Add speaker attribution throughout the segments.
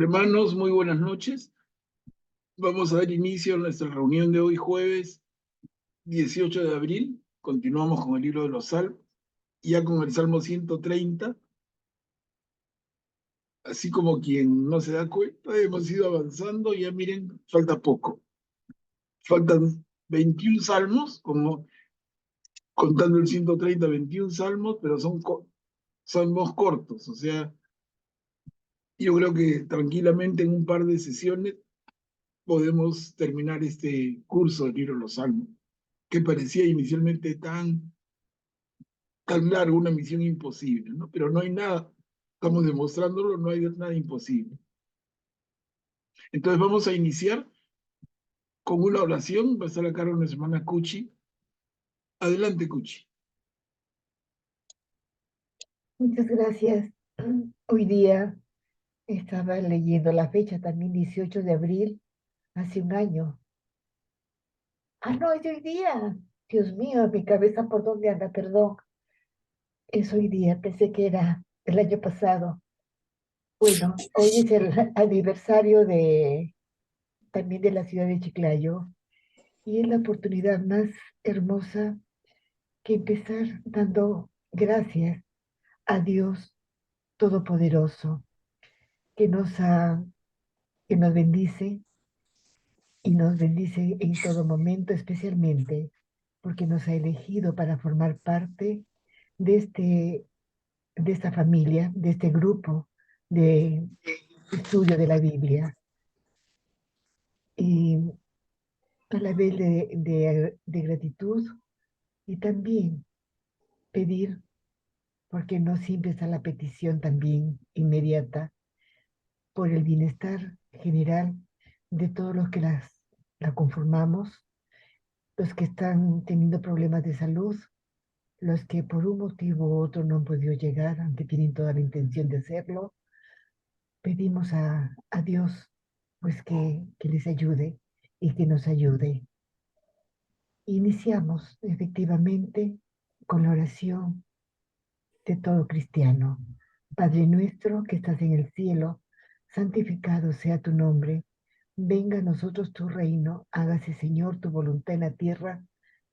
Speaker 1: Hermanos, muy buenas noches. Vamos a dar inicio a nuestra reunión de hoy jueves 18 de abril. Continuamos con el libro de los Salmos, ya con el Salmo 130. Así como quien no se da cuenta, hemos ido avanzando, ya miren, falta poco. Faltan 21 salmos, como contando el 130, 21 salmos, pero son salmos cortos. O sea, yo creo que tranquilamente en un par de sesiones podemos terminar este curso del libro de los Salmos, que parecía inicialmente tan largo, una misión imposible, ¿no? Pero no hay nada, estamos demostrándolo, no hay nada imposible. Entonces vamos a iniciar con una oración, va a estar a cargo de nuestra hermana Cuchi. Adelante, Cuchi.
Speaker 2: Muchas gracias. Hoy día estaba leyendo la fecha también, 18 de abril, hace un año. Ah, no, es hoy día. Dios mío, mi cabeza por dónde anda, perdón. Es hoy día, pensé que era el año pasado. Bueno, hoy es el aniversario también de la ciudad de Chiclayo y es la oportunidad más hermosa que empezar dando gracias a Dios Todopoderoso que que nos bendice y nos bendice en todo momento, especialmente porque nos ha elegido para formar parte de de esta familia, de este grupo de estudio de la Biblia. Y a la vez de gratitud y también pedir, porque no siempre está la petición también inmediata, por el bienestar general de todos los que la conformamos, los que están teniendo problemas de salud, los que por un motivo u otro no han podido llegar, aunque tienen toda la intención de hacerlo. Pedimos a Dios pues que les ayude y que nos ayude. Iniciamos efectivamente con la oración de todo cristiano. Padre nuestro que estás en el cielo, santificado sea tu nombre. Venga a nosotros tu reino, hágase Señor tu voluntad en la tierra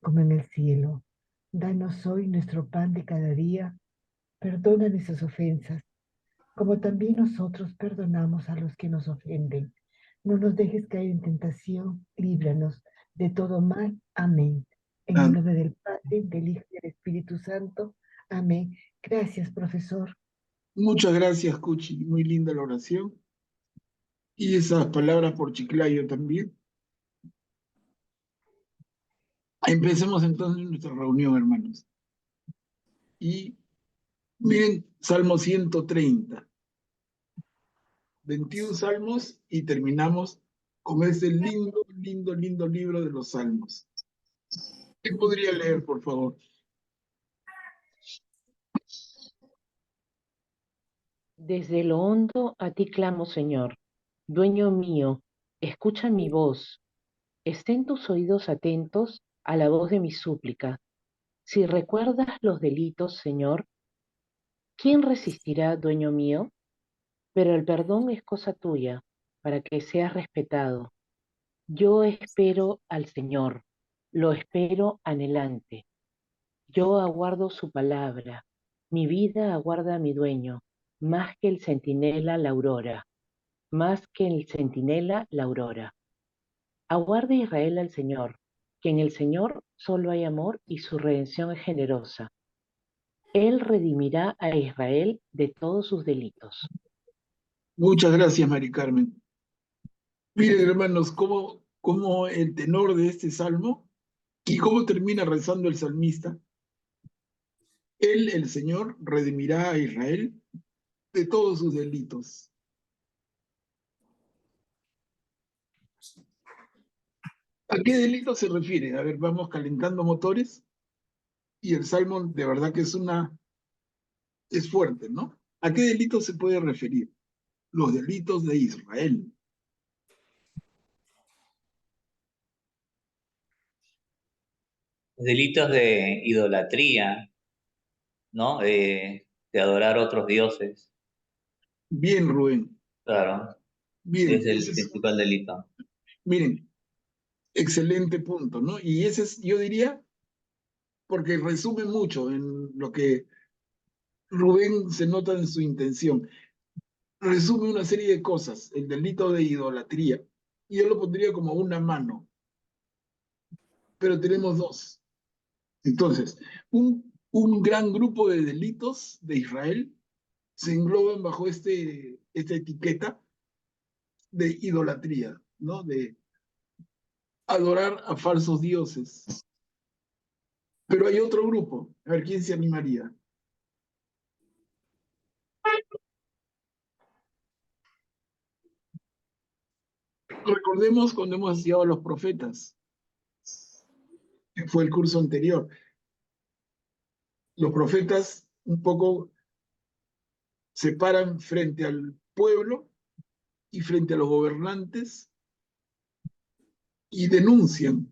Speaker 2: como en el cielo. Danos hoy nuestro pan de cada día, perdona nuestras ofensas, como también nosotros perdonamos a los que nos ofenden. No nos dejes caer en tentación, líbranos de todo mal. Amén. En el
Speaker 1: Ah,
Speaker 2: nombre del Padre, del Hijo y del Espíritu Santo. Amén. Gracias, profesor.
Speaker 1: muchas gracias, Cuchi, muy linda la oración. Y esas palabras por Chiclayo también. Empecemos entonces nuestra reunión, hermanos. Y miren, Salmo 130. 21 salmos y terminamos con ese lindo, lindo, lindo libro de los salmos. ¿Qué podría leer, por favor?
Speaker 3: Desde lo hondo a ti clamo, Señor. Dueño mío, escucha mi voz. Estén tus oídos atentos a la voz de mi súplica. Si recuerdas los delitos, Señor, ¿quién resistirá, dueño mío? Pero el perdón es cosa tuya, para que seas respetado. Yo espero al Señor, lo espero anhelante. Yo aguardo su palabra. Mi vida aguarda a mi dueño, más que el centinela la aurora. Más que el centinela la aurora. Aguarde Israel al Señor, que en el Señor solo hay amor y su redención es generosa. Él redimirá a Israel de todos sus delitos.
Speaker 1: Muchas gracias, Mari Carmen. Miren, hermanos, cómo el tenor de este salmo y cómo termina rezando el salmista. Él, el Señor, redimirá a Israel de todos sus delitos. ¿A qué delito se refiere? A ver, vamos calentando motores y el salmo de verdad que es fuerte, ¿no? ¿A qué delito se puede referir? Los delitos de Israel.
Speaker 4: Delitos de idolatría, ¿no? De adorar otros dioses,
Speaker 1: Bien, Rubén.
Speaker 4: claro.
Speaker 1: Bien,
Speaker 4: es el principal delito.
Speaker 1: miren, excelente punto, ¿no? Y ese es, yo diría, porque resume mucho en lo que Rubén se nota en su intención. Resume una serie de cosas, el delito de idolatría. Y yo lo pondría como una mano, pero tenemos dos. Entonces, un gran grupo de delitos de Israel se engloban bajo esta etiqueta de idolatría, ¿no? De adorar a falsos dioses. Pero hay otro grupo, a ver quién se animaría. Recordemos cuando hemos estudiado a los profetas, que fue el curso anterior. Los profetas un poco se paran frente al pueblo y frente a los gobernantes y denuncian.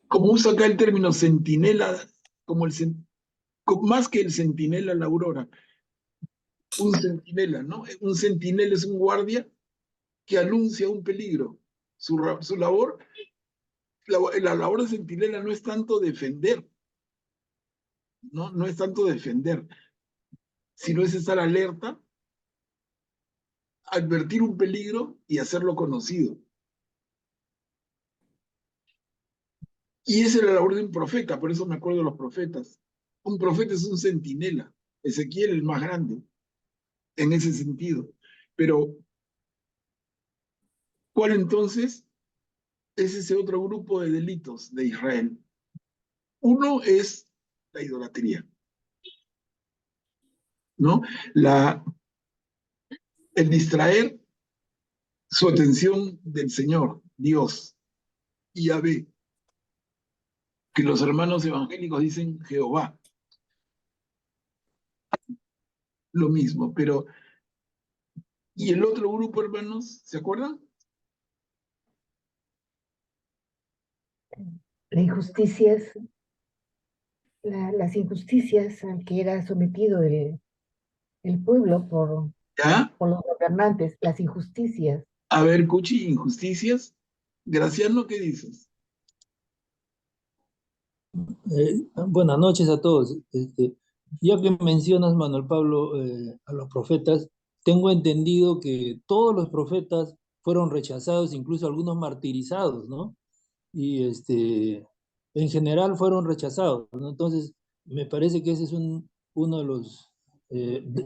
Speaker 1: Como usa acá el término centinela, como más que el centinela la aurora, un centinela, ¿no? Un centinela es un guardia que anuncia un peligro. Su labor, la labor de centinela no es tanto defender, ¿no? No es tanto defender, sino es estar alerta, advertir un peligro y hacerlo conocido. Y esa es la labor de un profeta, por eso me acuerdo de los profetas. Un profeta es un centinela, Ezequiel el más grande, en ese sentido. Pero, ¿cuál entonces es ese otro grupo de delitos de Israel? Uno es la idolatría, ¿no? El distraer su atención del Señor, Dios, y Yahvé, que los hermanos evangélicos dicen Jehová, lo mismo, pero ¿y el otro grupo, hermanos, se acuerdan?
Speaker 2: Las injusticias, las injusticias al que era sometido el pueblo
Speaker 1: ¿Ya?
Speaker 2: por los gobernantes, las injusticias.
Speaker 1: A ver, Cuchi, injusticias. Graciano, ¿qué dices?
Speaker 5: Buenas noches a todos. Ya que mencionas, Manuel Pablo, a los profetas, tengo entendido que todos los profetas fueron rechazados, incluso algunos martirizados, ¿no? Y en general fueron rechazados, ¿no? Entonces, me parece que ese es uno de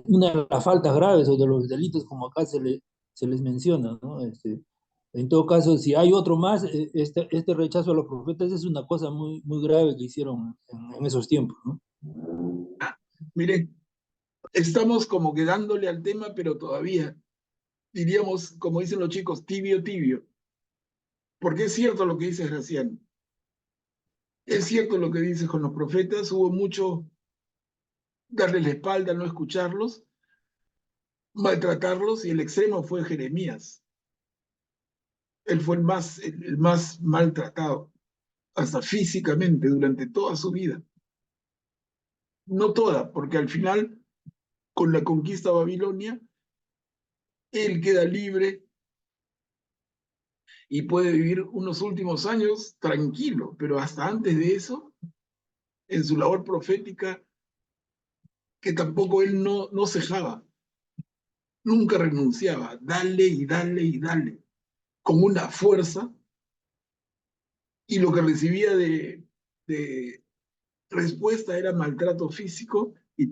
Speaker 5: una de las faltas graves o de los delitos, como acá se les menciona, ¿no? En todo caso, si hay otro más, este rechazo a los profetas es una cosa muy, muy grave que hicieron en esos tiempos, ¿no?
Speaker 1: Miren, estamos como que dándole al tema, pero todavía, diríamos, como dicen los chicos, tibio, tibio. Porque es cierto lo que dice Graciano. Es cierto lo que dice con los profetas, hubo mucho darles la espalda, no escucharlos, maltratarlos, y el extremo fue Jeremías. Él fue el más maltratado, hasta físicamente, durante toda su vida. No toda, porque al final, con la conquista de Babilonia, él queda libre y puede vivir unos últimos años tranquilo, pero hasta antes de eso, en su labor profética, que tampoco él no cejaba, nunca renunciaba, dale y dale y dale, con una fuerza, y lo que recibía de respuesta era maltrato físico y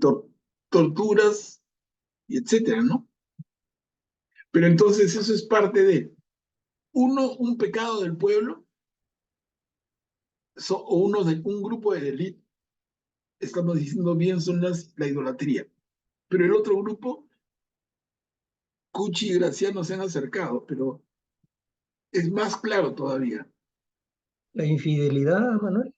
Speaker 1: torturas, y etcétera, ¿no? Pero entonces eso es parte de, uno, un pecado del pueblo, o un grupo de delitos, estamos diciendo bien, son la idolatría. Pero el otro grupo, Cuchi y Graciano se han acercado, pero es más claro todavía.
Speaker 6: La infidelidad, Manuel.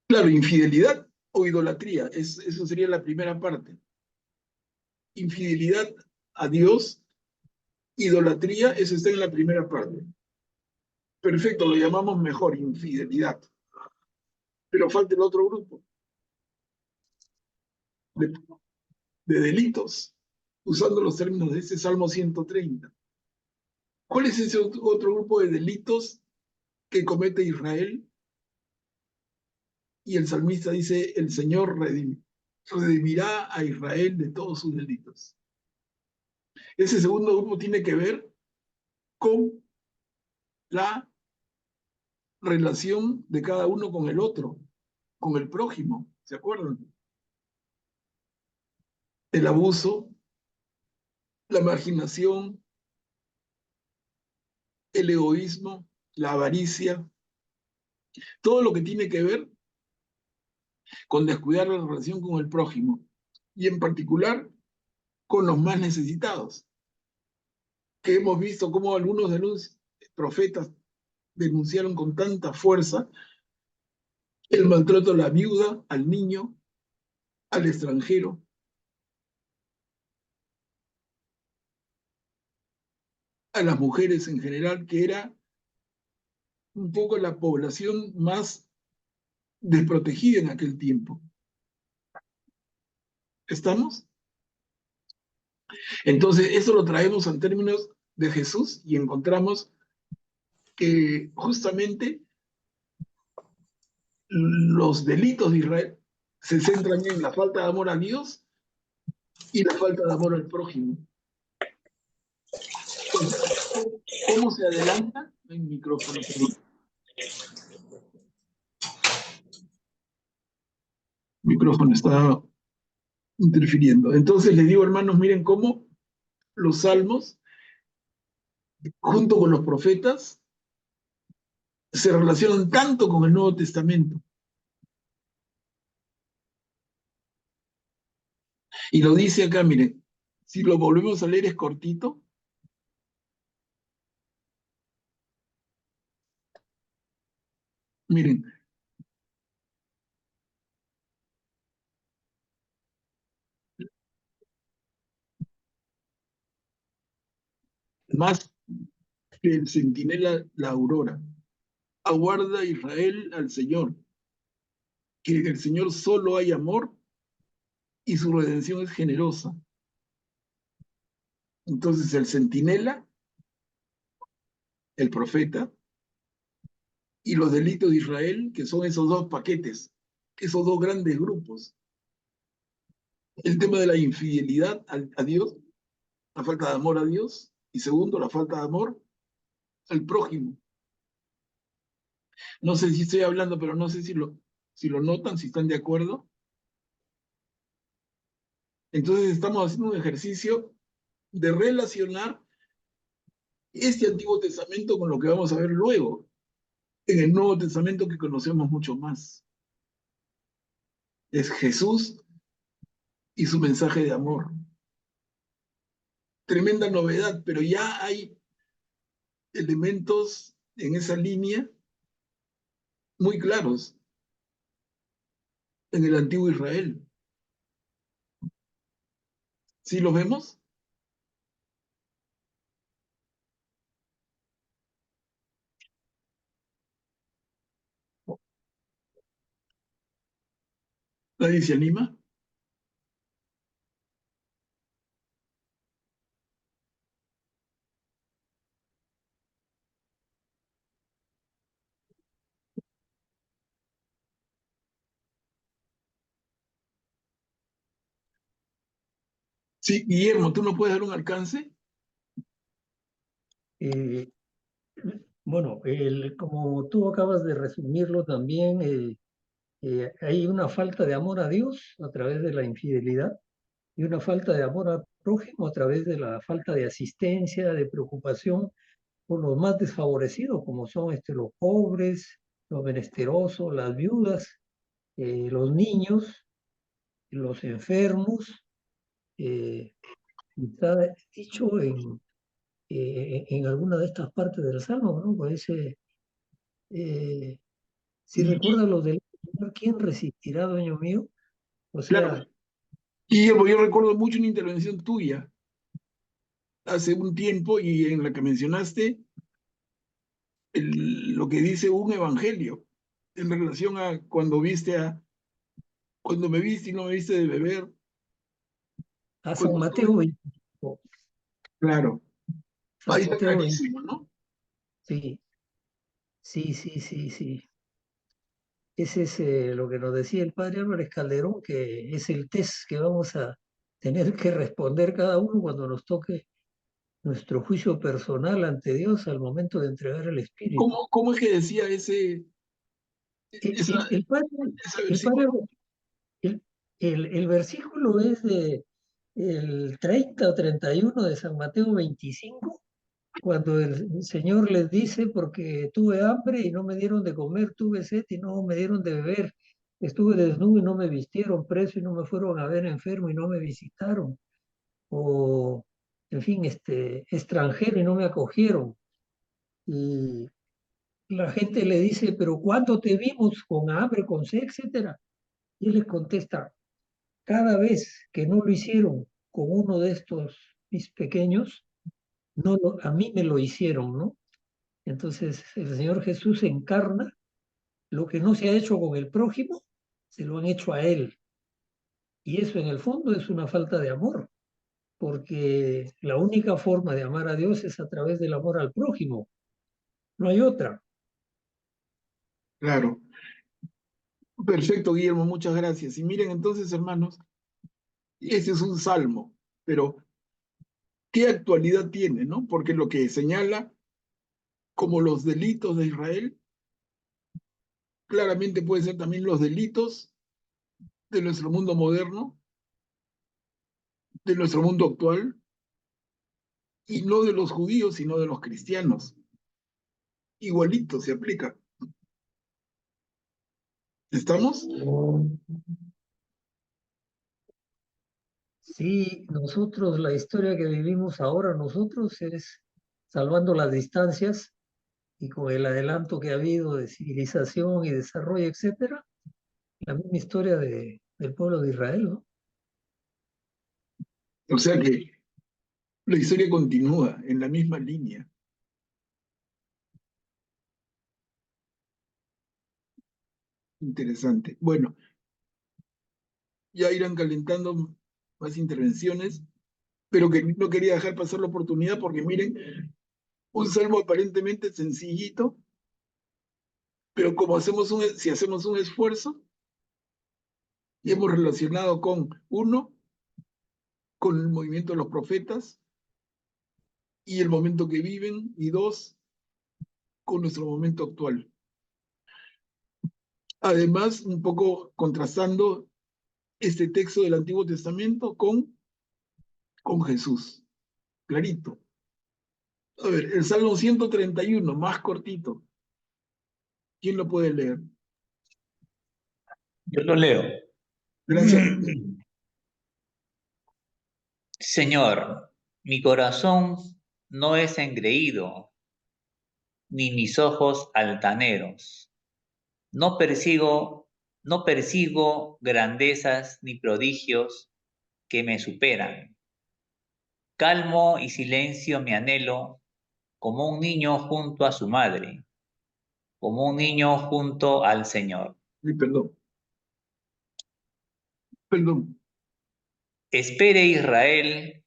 Speaker 1: Claro, infidelidad o idolatría, eso sería la primera parte. Infidelidad a Dios, idolatría, eso está en la primera parte. Perfecto, lo llamamos mejor, infidelidad. Pero falta el otro grupo de delitos. usando los términos de este Salmo 130. ¿Cuál es ese otro grupo de delitos que comete Israel? Y el salmista dice, el Señor redimirá a Israel de todos sus delitos. Ese segundo grupo tiene que ver con la relación de cada uno con el otro, con el prójimo, ¿se acuerdan? El abuso, la marginación, el egoísmo, la avaricia, todo lo que tiene que ver con descuidar la relación con el prójimo y en particular con los más necesitados, que hemos visto cómo algunos de los profetas denunciaron con tanta fuerza el maltrato a la viuda, al niño, al extranjero, a las mujeres en general, que era un poco la población más desprotegida en aquel tiempo. ¿Estamos? Entonces, eso lo traemos en términos de Jesús y encontramos que justamente los delitos de Israel se centran en la falta de amor a Dios y la falta de amor al prójimo. ¿Cómo se adelanta? El micrófono, perdón. El micrófono está interfiriendo. Entonces les digo, hermanos, miren cómo los salmos, junto con los profetas, se relacionan tanto con el Nuevo Testamento. Y lo dice acá, miren, si lo volvemos a leer es cortito. Miren, más que el centinela la aurora. Aguarda Israel al Señor, que en el Señor solo hay amor y su redención es generosa. Entonces el centinela, el profeta, y los delitos de Israel, que son esos dos paquetes, esos dos grandes grupos. El tema de la infidelidad a Dios, la falta de amor a Dios, y segundo, la falta de amor al prójimo. No sé si estoy hablando, pero no sé si lo notan, si están de acuerdo. Entonces estamos haciendo un ejercicio de relacionar este Antiguo Testamento con lo que vamos a ver luego, en el Nuevo Testamento que conocemos mucho más. Es Jesús y su mensaje de amor. Tremenda novedad, pero ya hay elementos en esa línea muy claros en el antiguo Israel. ¿Sí los vemos? ¿Nadie se anima? Sí, Guillermo, ¿tú no puedes dar un alcance?
Speaker 6: Eh, bueno, como tú acabas de resumirlo también, hay una falta de amor a Dios a través de la infidelidad y una falta de amor al prójimo a través de la falta de asistencia, de preocupación por los más desfavorecidos, como son los pobres, los menesterosos, las viudas, los niños, los enfermos. Está dicho en alguna de estas partes del Salmo, ¿no? Pues si recuerdas los del Señor, ¿quién resistirá, dueño mío? O
Speaker 1: Claro.
Speaker 6: sea,
Speaker 1: Guillermo, yo recuerdo mucho una intervención tuya hace un tiempo y en la que mencionaste lo que dice un evangelio en relación a cuando me viste y no me viste de beber,
Speaker 6: a San
Speaker 1: Cuando
Speaker 6: Mateo
Speaker 1: estuve,
Speaker 6: 25.
Speaker 1: claro,
Speaker 6: San
Speaker 1: ahí está
Speaker 6: Mateo 20,
Speaker 1: clarísimo, ¿no?
Speaker 6: sí, sí, sí, sí, sí. Ese es lo que nos decía el padre Álvarez Calderón, que es el test que vamos a tener que responder cada uno cuando nos toque nuestro juicio personal ante Dios al momento de entregar el Espíritu.
Speaker 1: ¿Cómo es que decía
Speaker 6: El,
Speaker 1: esa,
Speaker 6: el- el padre,
Speaker 1: ese
Speaker 6: el padre
Speaker 1: versículo?
Speaker 6: El, el versículo es de el 30 o 31 de San Mateo 25, cuando el Señor les dice, porque tuve hambre y no me dieron de comer, tuve sed y no me dieron de beber, estuve desnudo y no me vistieron, preso y no me fueron a ver, enfermo y no me visitaron, o en fin, extranjero y no me acogieron. Y la gente le dice, pero ¿cuándo te vimos con hambre, con sed, etcétera? Y él les contesta, cada vez que no lo hicieron con uno de estos mis pequeños, a mí me lo hicieron, ¿no? Entonces el Señor Jesús encarna lo que no se ha hecho con el prójimo, se lo han hecho a Él. Y eso en el fondo es una falta de amor, porque la única forma de amar a Dios es a través del amor al prójimo, no hay otra.
Speaker 1: Claro. Perfecto, Guillermo, muchas gracias. Y miren entonces, hermanos, ese es un salmo, pero ¿qué actualidad tiene, no? Porque lo que señala como los delitos de Israel, claramente puede ser también los delitos de nuestro mundo moderno, de nuestro mundo actual, y no de los judíos, sino de los cristianos. Igualito se aplica. ¿Estamos?
Speaker 6: Sí, nosotros, la historia que vivimos ahora, nosotros es salvando las distancias y con el adelanto que ha habido de civilización y desarrollo, etcétera, la misma historia del pueblo de Israel, ¿no?
Speaker 1: O sea que la historia continúa en la misma línea. Interesante. Bueno, ya irán calentando más intervenciones, pero que no quería dejar pasar la oportunidad porque miren, un salmo aparentemente sencillito, pero como si hacemos un esfuerzo, y hemos relacionado con uno, con el movimiento de los profetas y el momento que viven, y dos, con nuestro momento actual. Además, un poco contrastando este texto del Antiguo Testamento con Jesús. Clarito. A ver, el Salmo 131, más cortito. ¿Quién lo puede leer?
Speaker 4: Yo lo leo.
Speaker 1: Gracias.
Speaker 4: Señor, mi corazón no es engreído, ni mis ojos altaneros. No persigo, no persigo grandezas ni prodigios que me superan. Calmo y silencio me anhelo, como un niño junto a su madre, como un niño junto al Señor.
Speaker 1: Perdón, perdón.
Speaker 4: Espere Israel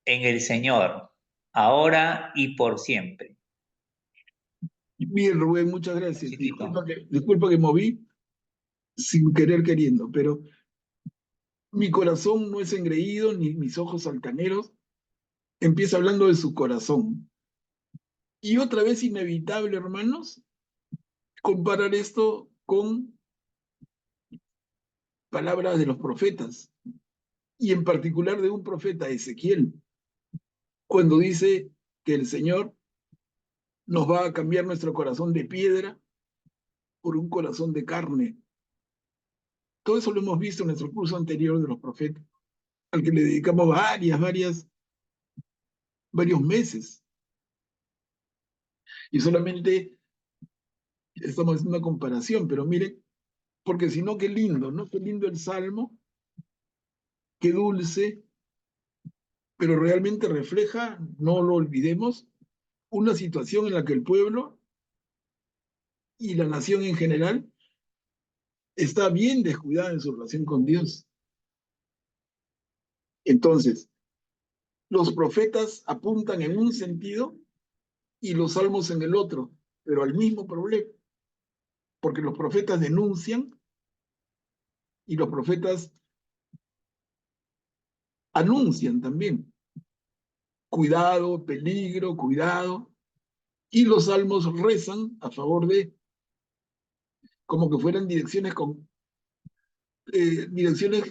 Speaker 4: en el Señor, ahora y por siempre.
Speaker 1: Bien, Rubén, muchas gracias.
Speaker 4: Citito.
Speaker 1: Disculpa que moví sin querer queriendo, pero mi corazón no es engreído ni mis ojos altaneros. Empieza hablando de su corazón. Y otra vez inevitable, hermanos, comparar esto con palabras de los profetas, y en particular de un profeta, Ezequiel, cuando dice que el Señor nos va a cambiar nuestro corazón de piedra por un corazón de carne. Todo eso lo hemos visto en nuestro curso anterior de los profetas, al que le dedicamos varios meses. Y solamente estamos haciendo una comparación, pero miren, porque si no, qué lindo, ¿no? Qué lindo el Salmo, qué dulce, pero realmente refleja, no lo olvidemos, una situación en la que el pueblo y la nación en general está bien descuidada en su relación con Dios. Entonces, los profetas apuntan en un sentido y los salmos en el otro, pero al mismo problema, porque los profetas denuncian y los profetas anuncian también. Cuidado, peligro, cuidado. Y los salmos rezan a favor de, como que fueran direcciones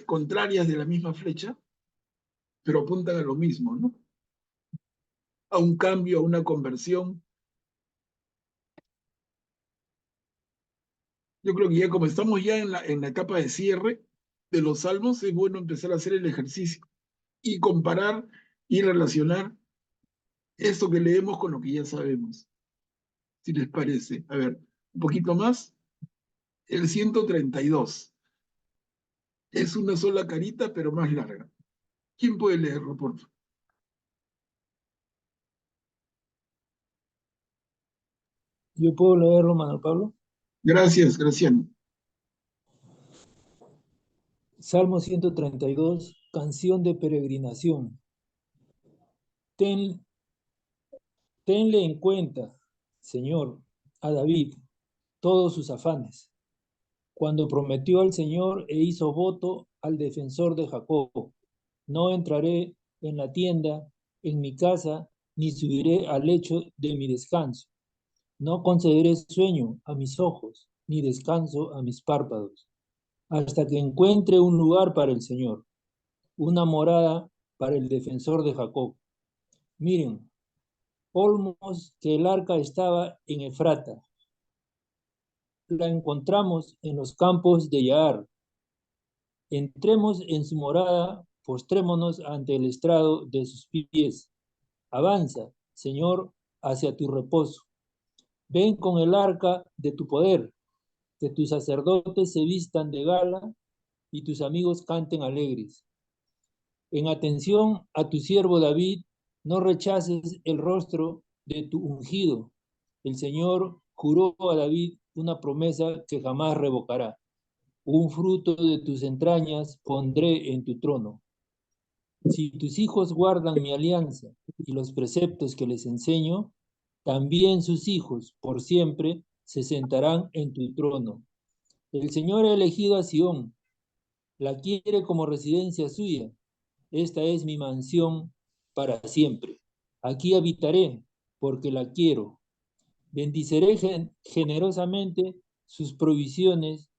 Speaker 1: contrarias de la misma flecha, pero apuntan a lo mismo, ¿no? A un cambio, a una conversión. Yo creo que ya como estamos ya en la etapa de cierre de los salmos, es bueno empezar a hacer el ejercicio y comparar y relacionar esto que leemos con lo que ya sabemos, si les parece. A ver, un poquito más. El 132. Es una sola carita, pero más larga. ¿Quién puede leerlo, por favor?
Speaker 5: ¿Yo puedo leerlo, Manuel Pablo?
Speaker 1: Gracias, Graciano.
Speaker 5: Salmo 132, canción de peregrinación. Tenle en cuenta, Señor, a David, todos sus afanes, cuando prometió al Señor e hizo voto al defensor de Jacob. No entraré en la tienda, en mi casa, ni subiré al lecho de mi descanso. No concederé sueño a mis ojos, ni descanso a mis párpados, hasta que encuentre un lugar para el Señor, una morada para el defensor de Jacob. Miren, olmos que el arca estaba en Efrata. La encontramos en los campos de Yaar. Entremos en su morada, postrémonos ante el estrado de sus pies. Avanza, Señor, hacia tu reposo. Ven con el arca de tu poder, que tus sacerdotes se vistan de gala y tus amigos canten alegres. En atención a tu siervo David, no rechaces el rostro de tu ungido. El Señor juró a David una promesa que jamás revocará. Un fruto de tus entrañas pondré en tu trono. Si tus hijos guardan mi alianza y los preceptos que les enseño, también sus hijos por siempre se sentarán en tu trono. El Señor ha elegido a Sión, la quiere como residencia suya. Esta es mi mansión para siempre. Aquí habitaré porque la quiero. Bendiciré generosamente sus provisiones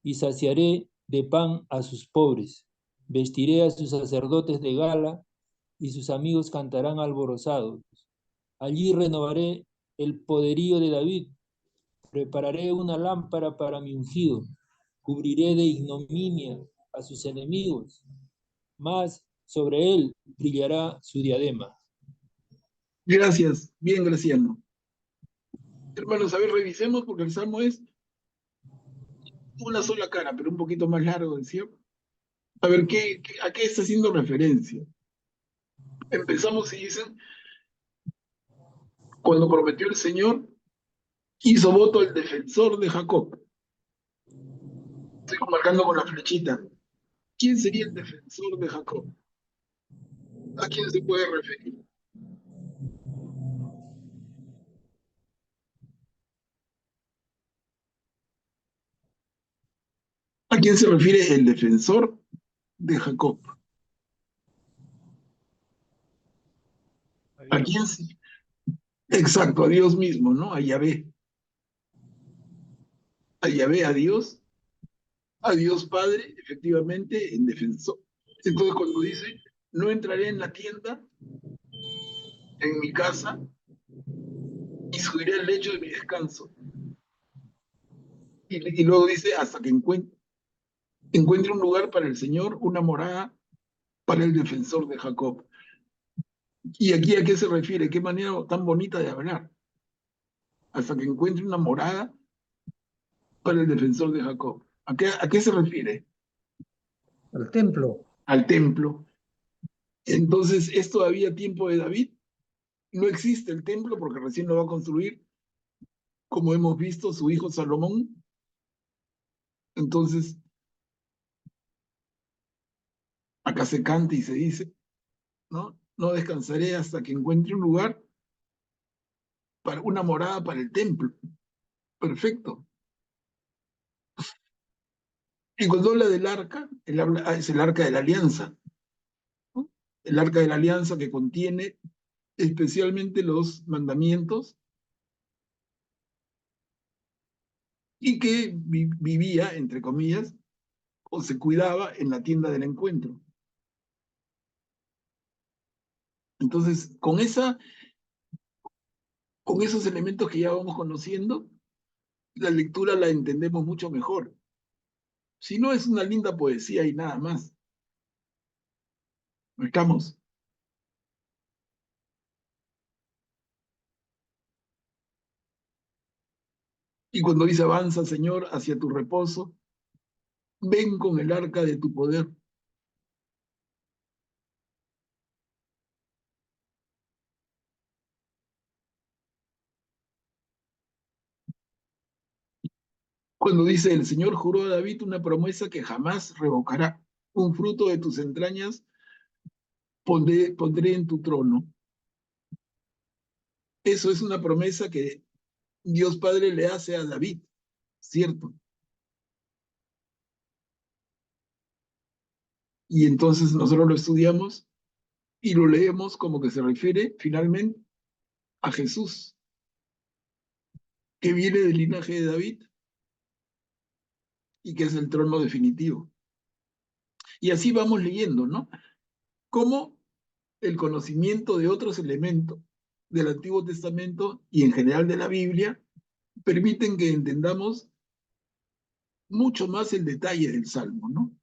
Speaker 5: y saciaré de pan a sus pobres. Vestiré a sus sacerdotes de gala y sus amigos cantarán alborozados. Allí renovaré el poderío de David. Prepararé una lámpara para mi ungido. Cubriré de ignominia a sus enemigos. Mas sobre él brillará su diadema.
Speaker 1: Gracias, bien, Graciano. Hermanos, a ver, revisemos porque el salmo es una sola cara, pero un poquito más largo, decía. A ver, ¿a qué está haciendo referencia? Empezamos y dicen, cuando prometió el Señor, hizo voto al defensor de Jacob. Estoy marcando con la flechita. ¿Quién sería el defensor de Jacob? ¿A quién se puede referir? ¿A quién se refiere el defensor de Jacob? ¿A quién? Exacto, a Dios mismo, ¿no? A Yahvé. A Yahvé, a Dios Padre, efectivamente, en defensor. Entonces, cuando dice, no entraré en la tienda, en mi casa, y subiré al lecho de mi descanso. Y luego dice, hasta que encuentre un lugar para el Señor, una morada para el defensor de Jacob. ¿Y aquí a qué se refiere? ¿Qué manera tan bonita de hablar? Hasta que encuentre una morada para el defensor de Jacob. ¿A qué se refiere?
Speaker 6: Al templo.
Speaker 1: Al templo. Entonces, ¿es todavía tiempo de David? No existe el templo porque recién lo va a construir, como hemos visto, su hijo Salomón. Entonces, Acá se canta y se dice, ¿no? No descansaré hasta que encuentre un lugar para una morada para el templo. Perfecto. Y cuando habla del arca, él habla, es el arca de la alianza, ¿no? El arca de la alianza que contiene especialmente los mandamientos y que vivía, entre comillas, o se cuidaba en la tienda del encuentro. Entonces, con esos elementos que ya vamos conociendo, la lectura la entendemos mucho mejor. Si no, es una linda poesía y nada más. ¿No estamos? Y cuando dice avanza, Señor, hacia tu reposo, ven con el arca de tu poder. Cuando dice el Señor juró a David una promesa que jamás revocará, un fruto de tus entrañas pondré en tu trono. Eso es una promesa que Dios Padre le hace a David, ¿cierto? Y entonces nosotros lo estudiamos y lo leemos como que se refiere finalmente a Jesús, que viene del linaje de David y que es el trono definitivo. Y así vamos leyendo, ¿no? Cómo el conocimiento de otros elementos del Antiguo Testamento y en general de la Biblia permiten que entendamos mucho más el detalle del Salmo, ¿no?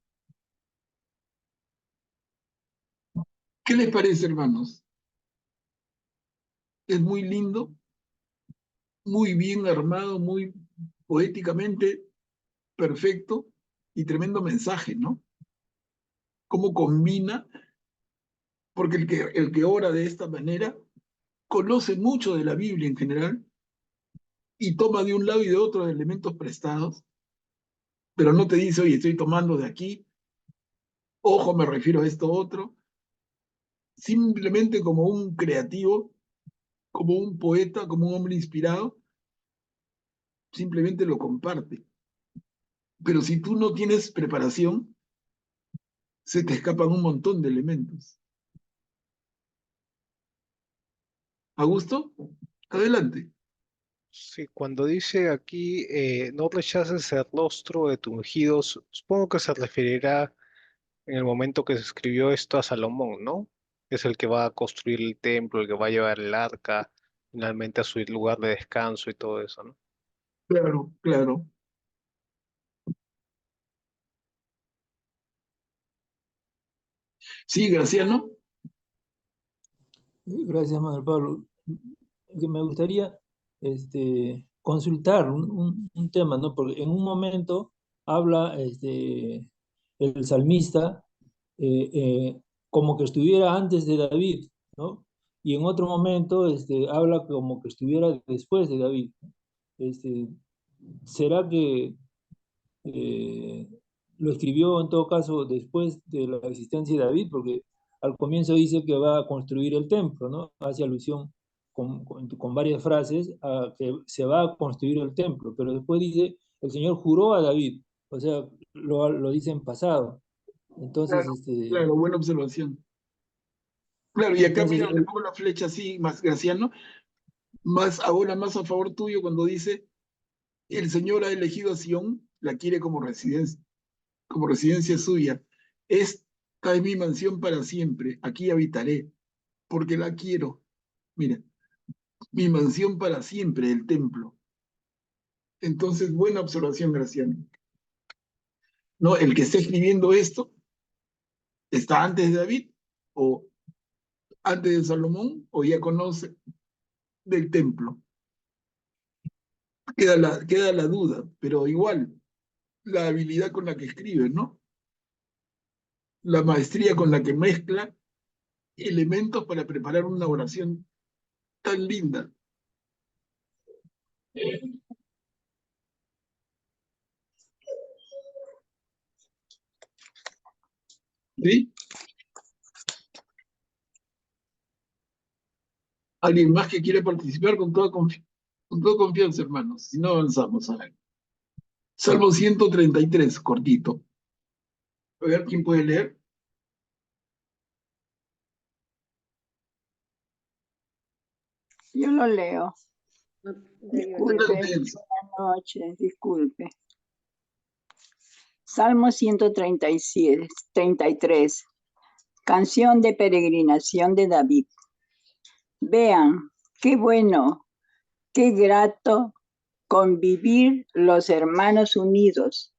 Speaker 1: ¿Qué les parece, hermanos? Es muy lindo, muy bien armado, muy poéticamente perfecto y tremendo mensaje, ¿no? Cómo combina, porque el que ora de esta manera conoce mucho de la Biblia en general y toma de un lado y de otro elementos prestados, pero no te dice, oye, estoy tomando de aquí, ojo, me refiero a esto otro, simplemente como un creativo, como un poeta, como un hombre inspirado, simplemente lo comparte. Pero si tú no tienes preparación, se te escapan un montón de elementos. ¿Augusto? Adelante.
Speaker 7: Sí, cuando dice aquí, no rechaces el rostro de tu ungido, supongo que se referirá en el momento que se escribió esto a Salomón, ¿no? Es el que va a construir el templo, el que va a llevar el arca finalmente a su lugar de descanso y todo eso, ¿no?
Speaker 1: Claro, claro. Sí, Graciano.
Speaker 5: Gracias, Manuel Pablo. Que me gustaría consultar un tema, ¿no? Porque en un momento habla el salmista como que estuviera antes de David, ¿no? Y en otro momento habla como que estuviera después de David. Este, ¿Será que eh, lo escribió en todo caso después de la existencia de David? Porque al comienzo dice que va a construir el templo, ¿no? Hace alusión con varias frases a que se va a construir el templo, pero después dice, el Señor juró a David, o sea, lo dice en pasado. Entonces,
Speaker 1: Claro, claro, buena observación. Claro, y acá
Speaker 5: entonces
Speaker 1: mira, le pongo la flecha así, más Graciano, más ahora más a favor tuyo cuando dice, el Señor ha elegido a Sión, la quiere como residencia suya. Esta es mi mansión para siempre, aquí habitaré, porque la quiero. Mira, mi mansión para siempre, el templo. Entonces, buena observación, Graciano. No, el que está escribiendo esto está antes de David, o antes de Salomón, o ya conoce del templo. Queda la duda, pero igual, la habilidad con la que escribe, ¿no? La maestría con la que mezcla elementos para preparar una oración tan linda. ¿Sí? ¿Alguien más que quiere participar con toda confianza, hermanos? Si no avanzamos. A ver. Salmo 133, cortito. A ver, ¿quién puede leer?
Speaker 8: Yo lo leo. Disculpe,
Speaker 1: Adelante, Elsa.
Speaker 8: buenas noches, disculpe. Salmo 133, canción de peregrinación de David. Vean, qué bueno, qué grato convivir los hermanos unidos.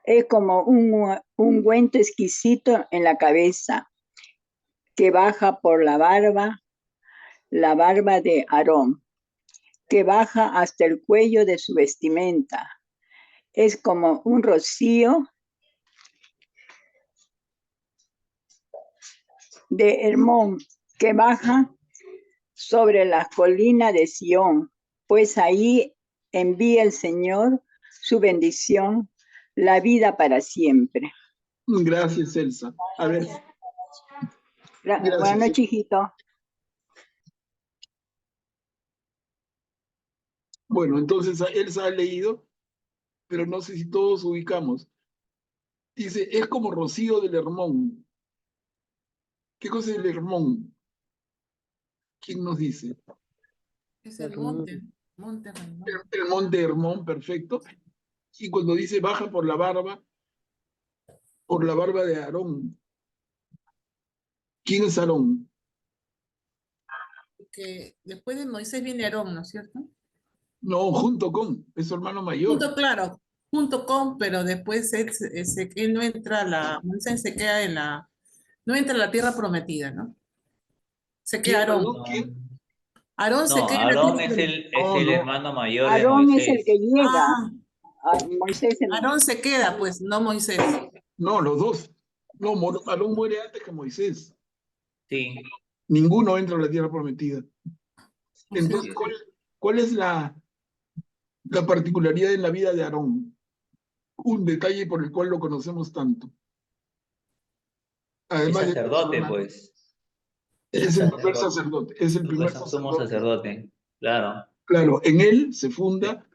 Speaker 8: Es como un ungüento exquisito en la cabeza que baja por la barba de Aarón, que baja hasta el cuello de su vestimenta. Es como un rocío de Hermón que baja sobre las colinas de Sión, pues ahí envía el Señor su bendición, la vida para siempre.
Speaker 1: Gracias, Elsa. A ver,
Speaker 8: Buenas
Speaker 1: gracias.
Speaker 8: noches, hijito.
Speaker 1: Bueno, entonces Elsa ha leído, pero no sé si todos ubicamos. Dice, es como Rocío del Hermón. ¿Qué cosa es el Hermón? ¿Quién nos dice?
Speaker 9: Es el monte, monte Hermón.
Speaker 1: El monte Hermón, perfecto. Y cuando dice baja por la barba de Aarón. ¿Quién es Aarón?
Speaker 9: Que después de Moisés viene Aarón, ¿no es cierto?
Speaker 1: No, junto con, es su hermano mayor.
Speaker 9: Claro, junto con, pero después él no entra Moisés se queda no entra a la tierra prometida, ¿no? Se queda Aarón.
Speaker 1: Perdón, ¿quién?
Speaker 9: Aarón se
Speaker 4: No,
Speaker 9: queda en la
Speaker 4: Aarón
Speaker 9: tierra
Speaker 4: es
Speaker 9: prometida.
Speaker 4: el
Speaker 1: No.
Speaker 4: hermano mayor de
Speaker 8: Aarón es el
Speaker 4: Moisés.
Speaker 8: que llega.
Speaker 9: Ah,
Speaker 8: Moisés
Speaker 9: Aarón se queda, pues, no Moisés.
Speaker 1: No, los dos. No, Aarón muere antes que Moisés.
Speaker 4: Sí,
Speaker 1: Ninguno entra a la tierra prometida. Entonces,
Speaker 9: Sí.
Speaker 1: ¿cuál es la particularidad en la vida de Aarón? Un detalle por el cual lo conocemos tanto.
Speaker 4: es
Speaker 1: Además de
Speaker 4: sacerdote, pues.
Speaker 1: es el primer sacerdote, es el primer
Speaker 4: Sumo
Speaker 1: sacerdote.
Speaker 4: sacerdote, claro.
Speaker 1: Claro, en él se funda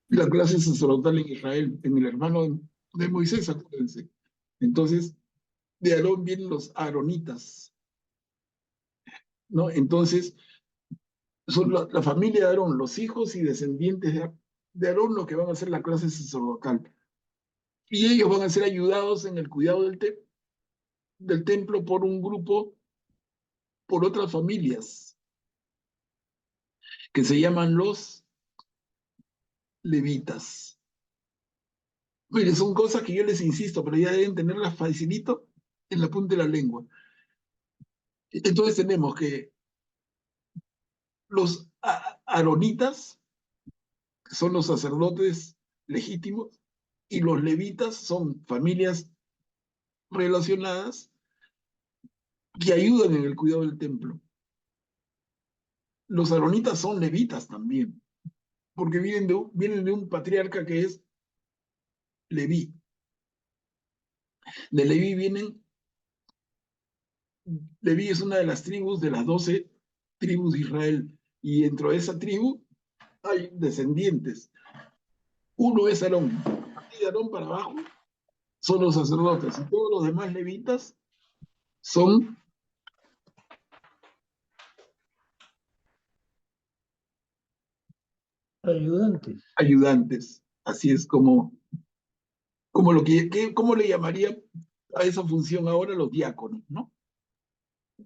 Speaker 1: la clase sacerdotal en Israel, en el hermano de Moisés, acuérdense. Entonces, de Aarón vienen los aaronitas, ¿no? Entonces, son la familia de Aarón, los hijos y descendientes de Aarón, los que van a hacer la clase sacerdotal. Y ellos van a ser ayudados en el cuidado del templo por un grupo, por otras familias, que se llaman los levitas. Mire, son cosas que yo les insisto, pero ya deben tenerlas facilito en la punta de la lengua. Entonces tenemos que los aaronitas son los sacerdotes legítimos y los levitas son familias relacionadas que ayudan en el cuidado del templo. Los aaronitas son levitas también, porque vienen de un patriarca que es Leví. De Leví Leví es una de las tribus de las 12 tribus de Israel, y dentro de esa tribu hay descendientes. Uno es Aarón. A partir de Aarón para abajo son los sacerdotes, y todos los demás levitas son
Speaker 6: Ayudantes.
Speaker 1: ayudantes. Así es ¿cómo le llamaría a esa función ahora los diáconos, ¿no?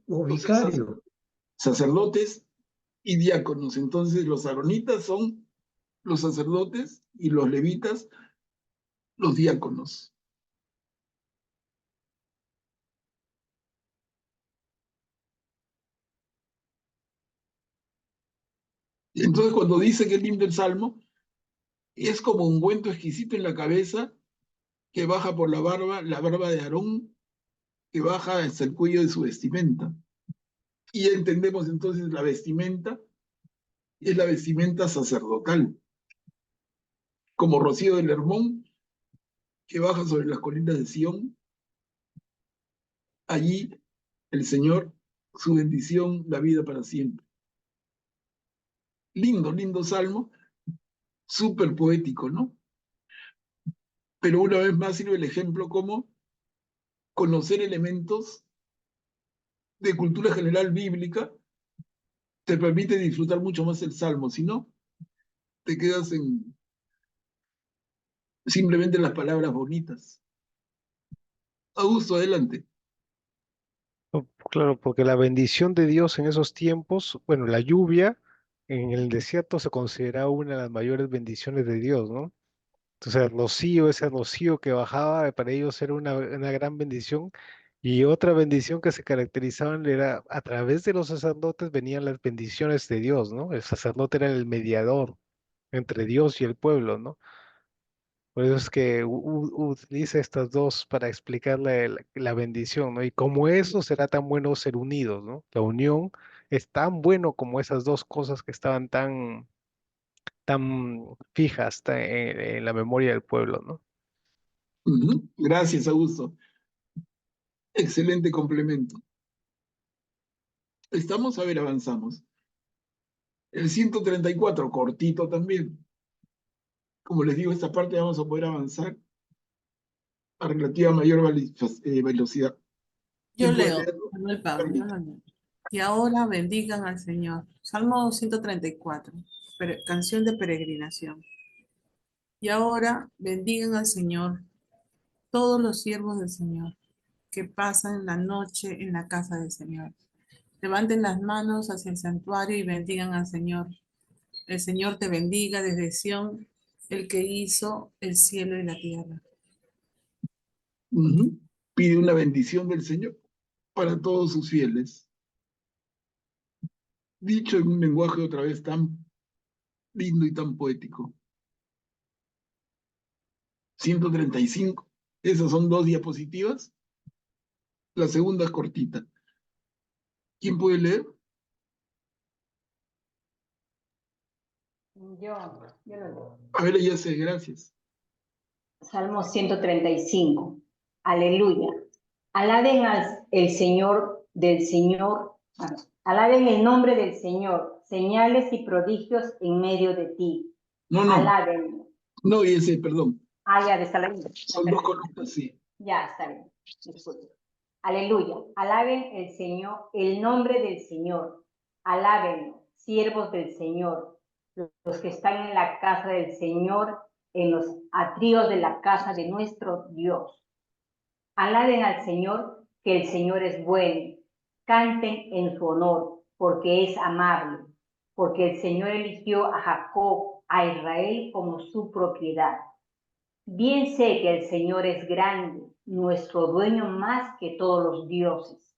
Speaker 6: O
Speaker 1: Entonces,
Speaker 6: vicario.
Speaker 1: sacerdotes y diáconos. Entonces, los aaronitas son los sacerdotes y los levitas los diáconos. Entonces, cuando dice que es lindo el salmo, es como un ungüento exquisito en la cabeza que baja por la barba de Aarón, que baja hasta el cuello de su vestimenta. Y entendemos entonces la vestimenta es la vestimenta sacerdotal, como Rocío del Hermón, que baja sobre las colinas de Sión, Allí el Señor, su bendición, la vida para siempre. Lindo, lindo salmo, súper poético, ¿no? Pero una vez más sirve el ejemplo como conocer elementos de cultura general bíblica te permite disfrutar mucho más el salmo, si no, te quedas en simplemente las palabras bonitas. Augusto, adelante.
Speaker 7: Claro, porque la bendición de Dios en esos tiempos, bueno, la lluvia en el desierto se consideraba una de las mayores bendiciones de Dios, ¿no? Entonces, el rocío, ese rocío que bajaba, para ellos era una gran bendición. Y otra bendición que se caracterizaban era a través de los sacerdotes venían las bendiciones de Dios, ¿no? El sacerdote era el mediador entre Dios y el pueblo, ¿no? Por eso es que utiliza estas dos para explicar la bendición, ¿no? Y como eso será tan bueno ser unidos, ¿no? La unión es tan bueno como esas dos cosas que estaban tan fijas en la memoria del pueblo, ¿no?
Speaker 1: Gracias, Augusto. Excelente complemento. Estamos, a ver, avanzamos. El 134, cortito también. Como les digo, esta parte vamos a poder avanzar a relativa mayor velocidad.
Speaker 9: Yo
Speaker 1: ¿Quién puede
Speaker 9: leo,
Speaker 1: leerlo?
Speaker 9: Manuel Pablo, yo lo leo. Y ahora bendigan al Señor. Salmo 134, canción de peregrinación. Y ahora bendigan al Señor todos los siervos del Señor que pasan la noche en la casa del Señor. Levanten las manos hacia el santuario y bendigan al Señor. El Señor te bendiga desde Sión, el que hizo el cielo y la tierra.
Speaker 1: Pide una bendición del Señor para todos sus fieles. Dicho en un lenguaje otra vez tan lindo y tan poético. 135. Esas son 2 diapositivas. La segunda es cortita. ¿Quién puede leer?
Speaker 10: Yo lo leo.
Speaker 1: A ver, ya sé, gracias.
Speaker 10: Salmo 135. Aleluya. Alaben el Señor del Señor. Alaben el nombre del Señor. Señales y prodigios en medio de ti.
Speaker 1: No.
Speaker 10: Alaben.
Speaker 1: No, y ese, perdón.
Speaker 10: Ya está la misma.
Speaker 1: Son 2 columnas, sí.
Speaker 10: Ya está bien. Disculpe. Aleluya. Alaben el Señor, el nombre del Señor. Alaben, siervos del Señor, los que están en la casa del Señor, en los atrios de la casa de nuestro Dios. Alaben al Señor, que el Señor es bueno. Canten en su honor, porque es amable, porque el Señor eligió a Jacob, a Israel como su propiedad. Bien sé que el Señor es grande, nuestro dueño más que todos los dioses.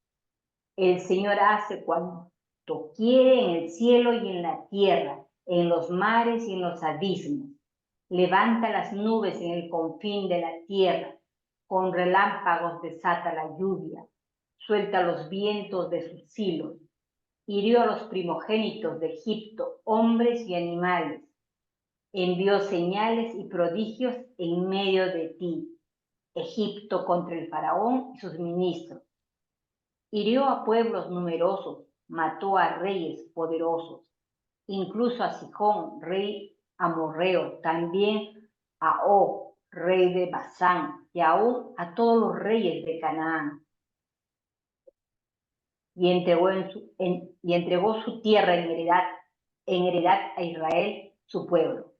Speaker 10: El Señor hace cuanto quiere en el cielo y en la tierra, en los mares y en los abismos. Levanta las nubes en el confín de la tierra, con relámpagos desata la lluvia, suelta los vientos de sus hilos, hirió a los primogénitos de Egipto, hombres y animales, envió señales y prodigios en medio de ti, Egipto contra el faraón y sus ministros. Hirió a pueblos numerosos, mató a reyes poderosos, incluso a Sihón, rey amorreo, también a Og, rey de Basán, y aún a todos los reyes de Canaán. Y entregó su tierra en heredad a Israel, su pueblo.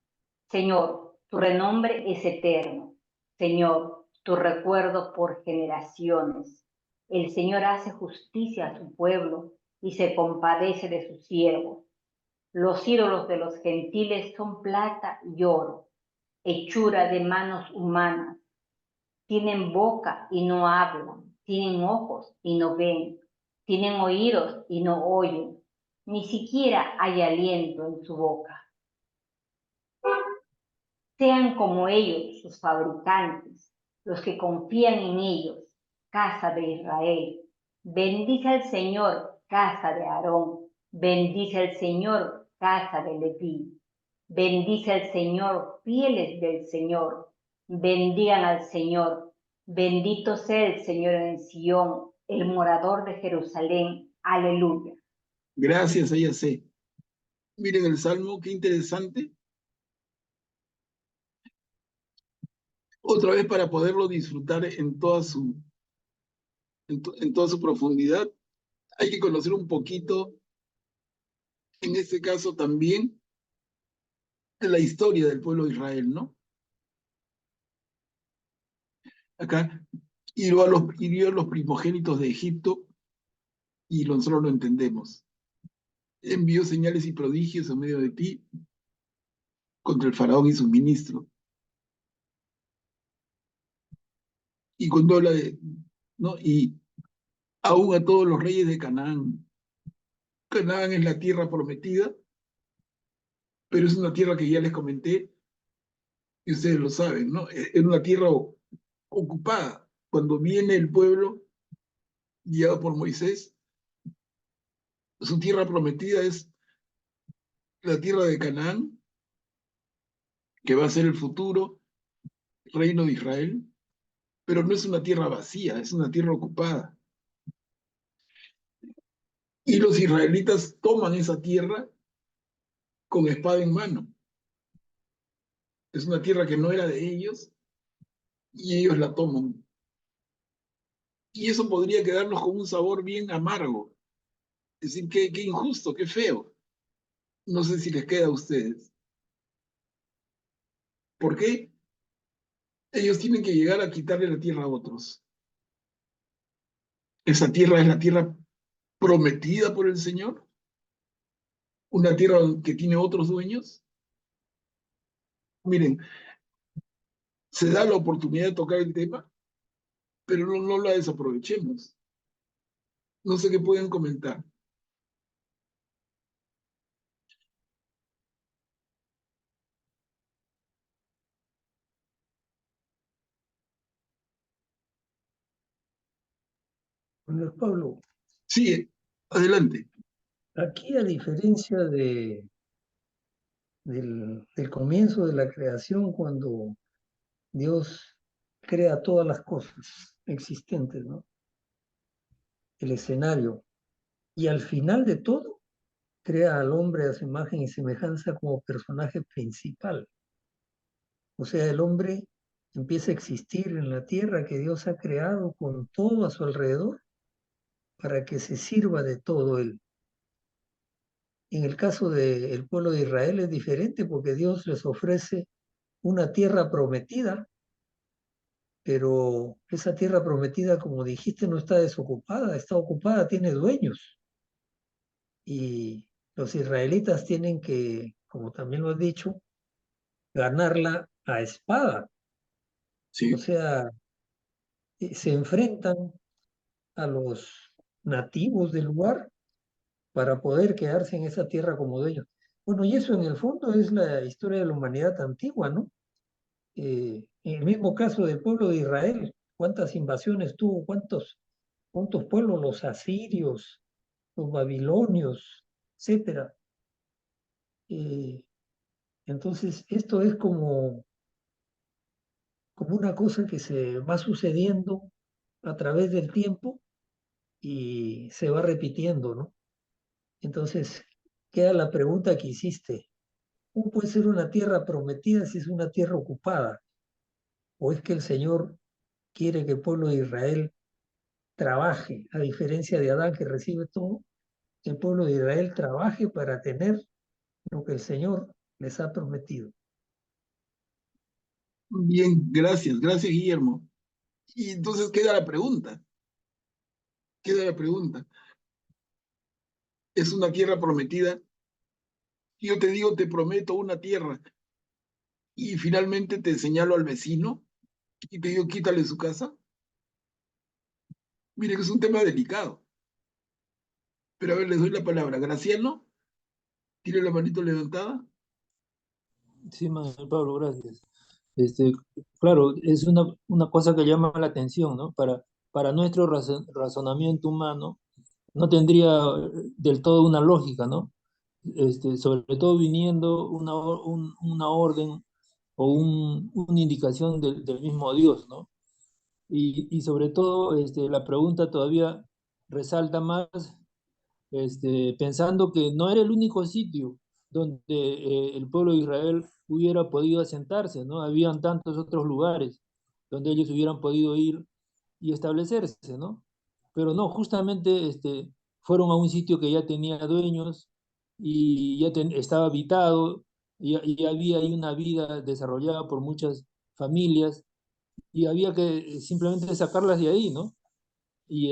Speaker 10: Señor, tu renombre es eterno. Señor, tu recuerdo por generaciones. El Señor hace justicia a su pueblo y se compadece de sus siervos. Los ídolos de los gentiles son plata y oro, hechura de manos humanas. Tienen boca y no hablan, tienen ojos y no ven, tienen oídos y no oyen, ni siquiera hay aliento en su boca. Sean como ellos, sus fabricantes, los que confían en ellos, casa de Israel. Bendice al Señor, casa de Aarón. Bendice al Señor, casa de Leví. Bendice al Señor, fieles del Señor. Bendigan al Señor. Bendito sea el Señor en Sión, el morador de Jerusalén. Aleluya.
Speaker 1: Gracias, ella sé. Miren el Salmo, qué interesante. Otra vez para poderlo disfrutar en toda en toda su profundidad, hay que conocer un poquito, en este caso también, de la historia del pueblo de Israel, ¿no? Acá, hirió a los primogénitos de Egipto, y nosotros lo entendemos. Envió señales y prodigios en medio de ti contra el faraón y sus ministros. Y cuando habla de, ¿no? Y aún a todos los reyes de Canaán. Canaán es la tierra prometida, pero es una tierra que ya les comenté, y ustedes lo saben, ¿no? Es una tierra ocupada. Cuando viene el pueblo, guiado por Moisés, su tierra prometida es la tierra de Canaán, que va a ser el futuro reino de Israel, pero no es una tierra vacía, es una tierra ocupada. Y los israelitas toman esa tierra con espada en mano. Es una tierra que no era de ellos y ellos la toman. Y eso podría quedarnos con un sabor bien amargo. Es decir, qué injusto, qué feo. No sé si les queda a ustedes. ¿Por qué? Ellos tienen que llegar a quitarle la tierra a otros. Esa tierra es la tierra prometida por el Señor, una tierra que tiene otros dueños. Miren, se da la oportunidad de tocar el tema, pero no la desaprovechemos. No sé qué pueden comentar.
Speaker 6: Bueno, Pablo,
Speaker 1: Sí, adelante.
Speaker 6: aquí a diferencia del comienzo de la creación, cuando Dios crea todas las cosas existentes, ¿no? El escenario. Y al final de todo, crea al hombre a su imagen y semejanza como personaje principal. O sea, el hombre empieza a existir en la tierra que Dios ha creado con todo a su alrededor para que se sirva de todo él. En el caso del pueblo de Israel es diferente porque Dios les ofrece una tierra prometida, pero esa tierra prometida, como dijiste, no está desocupada, está ocupada, tiene dueños. Y los israelitas tienen que, como también lo has dicho, ganarla a espada.
Speaker 1: Sí.
Speaker 6: O sea, se enfrentan a los nativos del lugar para poder quedarse en esa tierra como dueños. Bueno, y eso en el fondo es la historia de la humanidad antigua, ¿no? En el mismo caso del pueblo de Israel, cuántas invasiones tuvo, cuántos pueblos, los asirios, los babilonios, etcétera. Entonces, esto es como una cosa que se va sucediendo a través del tiempo y se va repitiendo, ¿no? Entonces, queda la pregunta que hiciste. ¿Cómo puede ser una tierra prometida si es una tierra ocupada? ¿O es que el Señor quiere que el pueblo de Israel trabaje, a diferencia de Adán que recibe todo, el pueblo de Israel trabaje para tener lo que el Señor les ha prometido?
Speaker 1: Bien, gracias, Guillermo. Y entonces queda la pregunta. Es una tierra prometida. Yo te digo, te prometo una tierra y finalmente te señalo al vecino y te digo, quítale su casa. Mire que es un tema delicado. Pero a ver, les doy la palabra. Graciano, tiene la manito levantada.
Speaker 5: Sí, Manuel Pablo, gracias. Este, claro, es una cosa que llama la atención, ¿no? Para nuestro razonamiento humano no tendría del todo una lógica, ¿no? Sobre todo viniendo una orden o una indicación del mismo Dios, ¿no? y sobre todo la pregunta todavía resalta más pensando que no era el único sitio donde el pueblo de Israel hubiera podido asentarse, ¿no? Habían tantos otros lugares donde ellos hubieran podido ir y establecerse, ¿no? Pero no, justamente fueron a un sitio que ya tenía dueños y ya estaba habitado y había ahí una vida desarrollada por muchas familias y había que simplemente sacarlas de ahí, ¿no? Y,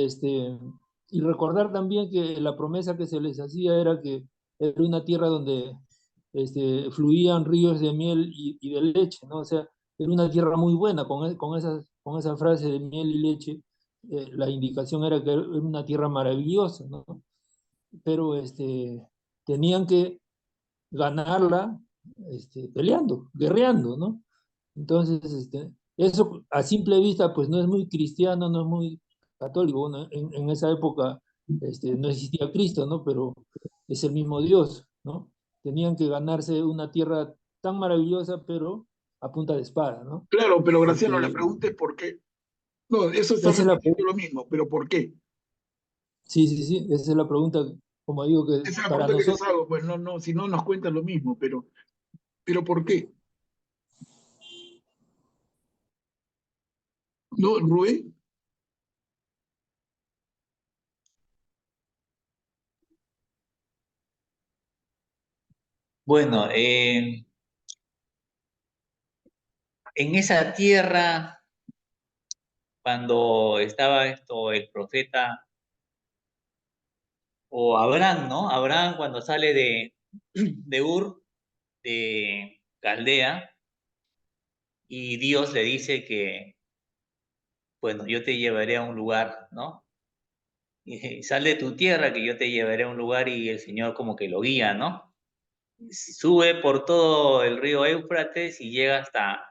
Speaker 5: y recordar también que la promesa que se les hacía era que era una tierra donde fluían ríos de miel y de leche, ¿no? O sea, era una tierra muy buena, con esa frase de miel y leche, la indicación era que era una tierra maravillosa, ¿no? Pero tenían que ganarla peleando, guerreando, ¿no? Entonces, eso a simple vista, pues no es muy cristiano, no es muy católico. Bueno, en esa época no existía Cristo, ¿no? Pero es el mismo Dios, ¿no? Tenían que ganarse una tierra tan maravillosa, pero a punta de espada, ¿no?
Speaker 1: Claro, pero Graciano, la
Speaker 5: Porque
Speaker 1: pregunta es ¿por qué? No, eso
Speaker 5: esa
Speaker 1: estamos
Speaker 5: es la,
Speaker 1: diciendo lo mismo, pero ¿por qué?
Speaker 5: sí, sí, sí, esa es la pregunta, como digo, que
Speaker 1: Esa es la
Speaker 5: para
Speaker 1: pregunta que les
Speaker 5: nosotros,
Speaker 1: hago, pues no, no, si no nos cuentan lo mismo, pero ¿por qué? ¿No, Rubén?
Speaker 4: Bueno, en esa tierra, cuando estaba el profeta, o Abraham, ¿no? Abraham cuando sale de Ur, de Caldea, y Dios le dice que, bueno, yo te llevaré a un lugar, ¿no? Y sal de tu tierra que yo te llevaré a un lugar y el Señor como que lo guía, ¿no? Sube por todo el río Éufrates y llega hasta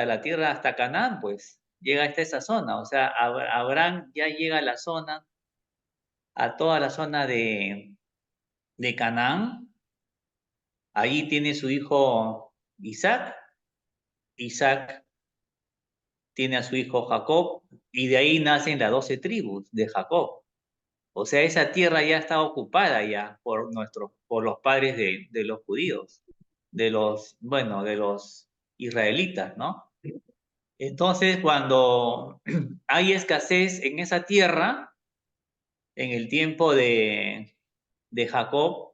Speaker 4: la tierra, hasta Canaán, pues, llega hasta esa zona. O sea, Abraham ya llega a la zona, a toda la zona de Canaán. Ahí tiene su hijo Isaac. Isaac tiene a su hijo Jacob y de ahí nacen las 12 tribus de Jacob. O sea, esa tierra ya está ocupada ya por los padres de los judíos, bueno, de los israelitas, ¿no? Entonces, cuando hay escasez en esa tierra, en el tiempo de Jacob,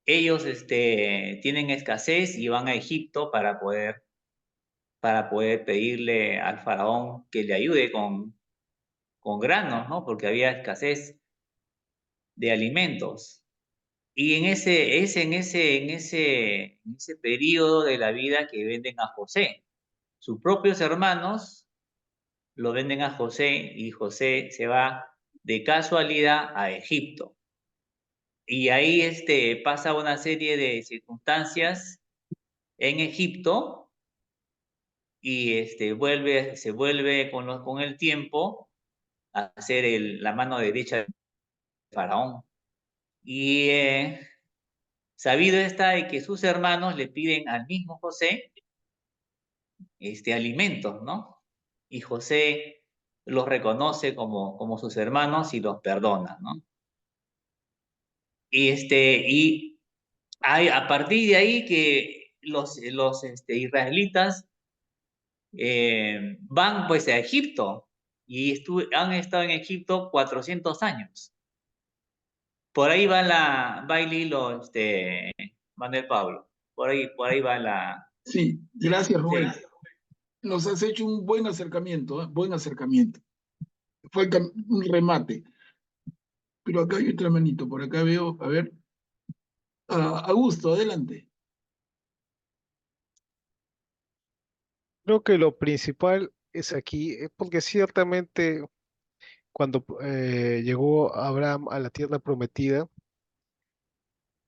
Speaker 4: ellos tienen escasez y van a Egipto para poder pedirle al faraón que le ayude con granos, ¿no? Porque había escasez de alimentos. Y en ese periodo de la vida que venden a José. Sus propios hermanos lo venden a José y José se va de casualidad a Egipto. Y ahí pasa una serie de circunstancias en Egipto y se vuelve con el tiempo a ser la mano derecha del faraón. Y sabido está de que sus hermanos le piden al mismo José alimentos, ¿no? Y José los reconoce como sus hermanos y los perdona, ¿no? Y a partir de ahí que los israelitas van pues a Egipto y han estado en Egipto 400 años. Por ahí va el hilo, Manuel Pablo. Por ahí va la...
Speaker 1: Sí, gracias,
Speaker 4: Sí.
Speaker 1: Rubén. Nos has hecho un buen acercamiento, ¿eh? Buen acercamiento. Falta un remate. Pero acá hay otra manito, por acá veo, a ver, Augusto, adelante.
Speaker 7: Creo que lo principal es aquí, porque ciertamente cuando llegó Abraham a la tierra prometida,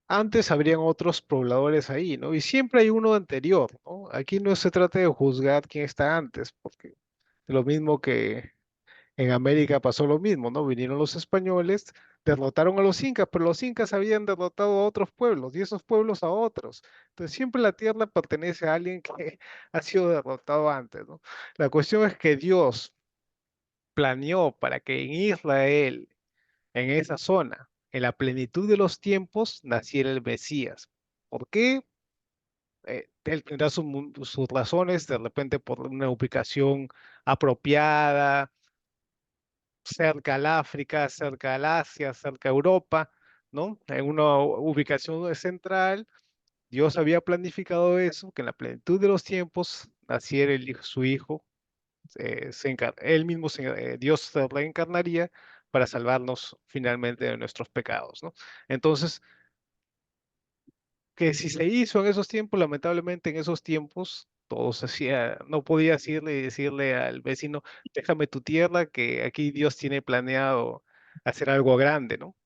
Speaker 7: antes habrían otros pobladores ahí, ¿no? Y siempre hay uno anterior, ¿no? Aquí no se trata de juzgar quién está antes, porque lo mismo En América pasó lo mismo, ¿no? Vinieron los españoles, derrotaron a los incas, pero los incas habían derrotado a otros pueblos y esos pueblos a otros. Entonces siempre la tierra pertenece a alguien que ha sido derrotado antes, ¿no? La cuestión es que Dios planeó para que en Israel, en esa zona, en la plenitud de los tiempos, naciera el Mesías. ¿Por qué? Él tendrá sus razones, de repente por una ubicación apropiada, cerca al África, cerca al Asia, cerca a Europa, ¿no? En una ubicación central, Dios había planificado eso, que en la plenitud de los tiempos naciera su hijo, él mismo, Dios se reencarnaría para salvarnos finalmente de nuestros pecados, ¿no? Entonces, que si se hizo en esos tiempos, lamentablemente en esos tiempos, todo se hacía, no podías irle y decirle al vecino, déjame tu tierra, que aquí Dios tiene planeado hacer algo grande, ¿no?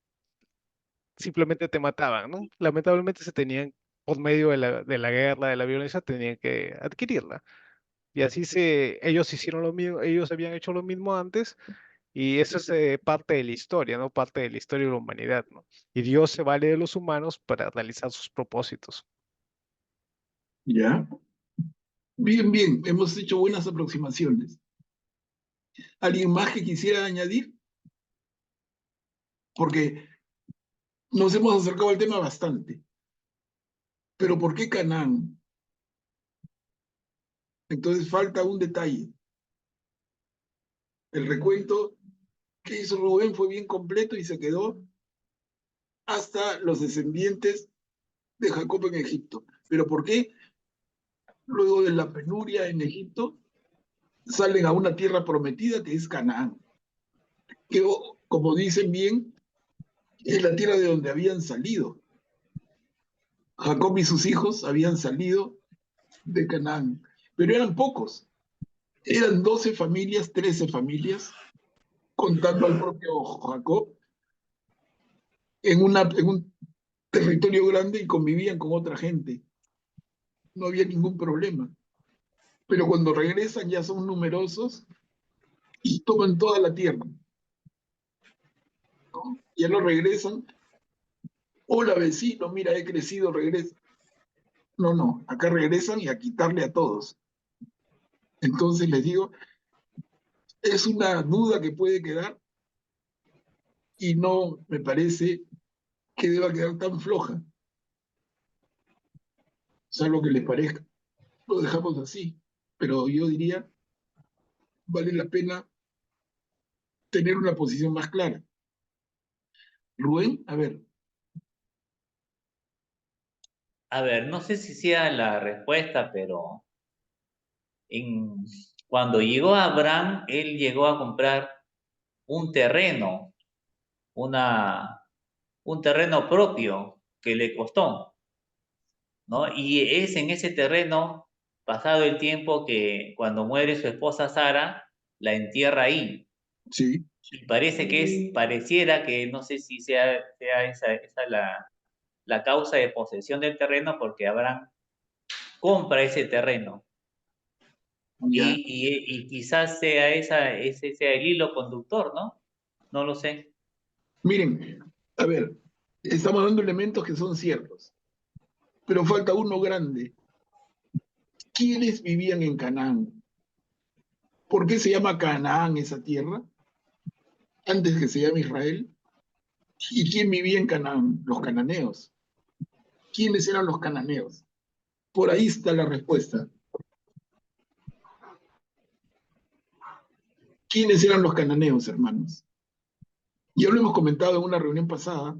Speaker 7: Simplemente te mataban, ¿no? Lamentablemente se tenían, por medio de la guerra, de la violencia, tenían que adquirirla. Y así ellos hicieron lo mismo, ellos habían hecho lo mismo antes, y eso es parte de la historia, ¿no? Parte de la historia de la humanidad, ¿no? Y Dios se vale de los humanos para realizar sus propósitos.
Speaker 1: ¿Ya? Bien, bien, hemos hecho buenas aproximaciones. ¿Alguien más que quisiera añadir? Porque nos hemos acercado al tema bastante. Pero ¿por qué Canaán? Entonces falta un detalle. El recuento que hizo Rubén fue bien completo y se quedó hasta los descendientes de Jacob en Egipto. ¿Pero por qué? Luego de la penuria en Egipto, salen a una tierra prometida que es Canaán, que, como dicen bien, es la tierra de donde habían salido. Jacob y sus hijos habían salido de Canaán, pero eran pocos. Eran 12 familias, 13 familias, contando al propio Jacob, en un territorio grande y convivían con otra gente. No había ningún problema. Pero cuando regresan ya son numerosos y toman toda la tierra, ¿no? Ya no regresan. Hola vecino, mira, he crecido, regresa. No, no, acá regresan y a quitarle a todos. Entonces les digo, es una duda que puede quedar y no me parece que deba quedar tan floja, salvo que les parezca. Lo dejamos así, pero yo diría, vale la pena tener una posición más clara. Rubén, a ver.
Speaker 4: A ver, no sé si sea la respuesta, pero cuando llegó Abraham, él llegó a comprar un terreno, una, un terreno propio que le costó, ¿no? Y es en ese terreno, pasado el tiempo, que cuando muere su esposa Sara, la entierra ahí.
Speaker 1: Sí.
Speaker 4: Y parece que pareciera que no sé si sea esa la causa de posesión del terreno, porque Abraham compra ese terreno.
Speaker 1: Ya.
Speaker 4: Y quizás sea ese sea el hilo conductor, ¿no? No lo sé.
Speaker 1: Miren, a ver, estamos dando elementos que son ciertos, pero falta uno grande. ¿Quiénes vivían en Canaán? ¿Por qué se llama Canaán esa tierra? Antes que se llame Israel. ¿Y quién vivía en Canaán? Los cananeos. ¿Quiénes eran los cananeos? Por ahí está la respuesta. ¿Quiénes eran los cananeos, hermanos? Ya lo hemos comentado en una reunión pasada.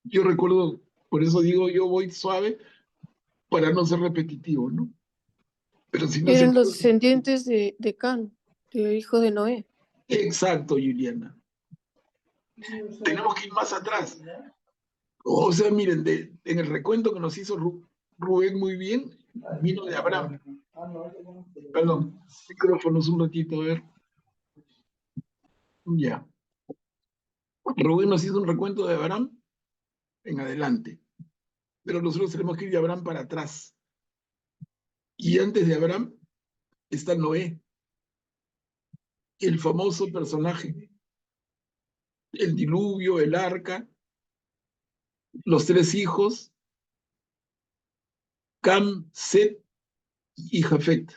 Speaker 1: Yo recuerdo, por eso digo, yo voy suave para no ser repetitivo, ¿no? Pero si no se...
Speaker 11: Eran los descendientes de Can, del hijo de Noé.
Speaker 1: Exacto, Juliana. Tenemos que ir más atrás. O sea, miren, en el recuento que nos hizo Rubén muy bien, vino de Abraham. Perdón, micrófonos un ratito, a ver. Ya. Rubén nos hizo un recuento de Abraham en adelante, pero nosotros tenemos que ir de Abraham para atrás. Y antes de Abraham está Noé. el famoso personaje, el diluvio, el arca, los 3 hijos, Cam, Set y Jafet.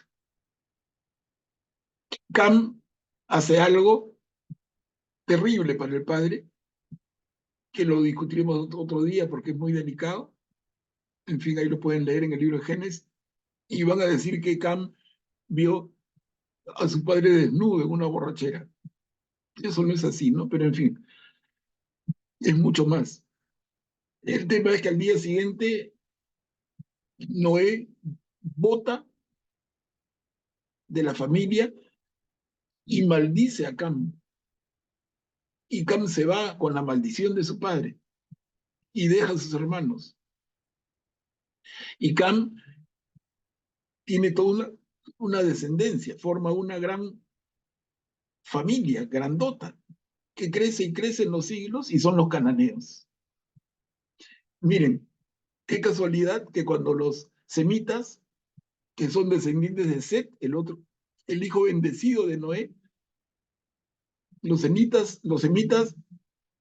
Speaker 1: Cam hace algo terrible para el padre, que lo discutiremos otro día porque es muy delicado. En fin, ahí lo pueden leer en el libro de Génesis. Y van a decir que Cam vio a su padre desnudo en una borrachera. Eso no es así, ¿no? Pero en fin, es mucho más. El tema es que al día siguiente Noé bota de la familia y maldice a Cam. Y Cam se va con la maldición de su padre y deja a sus hermanos. Y Cam tiene toda una descendencia, forma una gran familia, grandota, que crece y crece en los siglos y son los cananeos. Miren, qué casualidad que cuando los semitas, que son descendientes de Set, el hijo bendecido de Noé, los semitas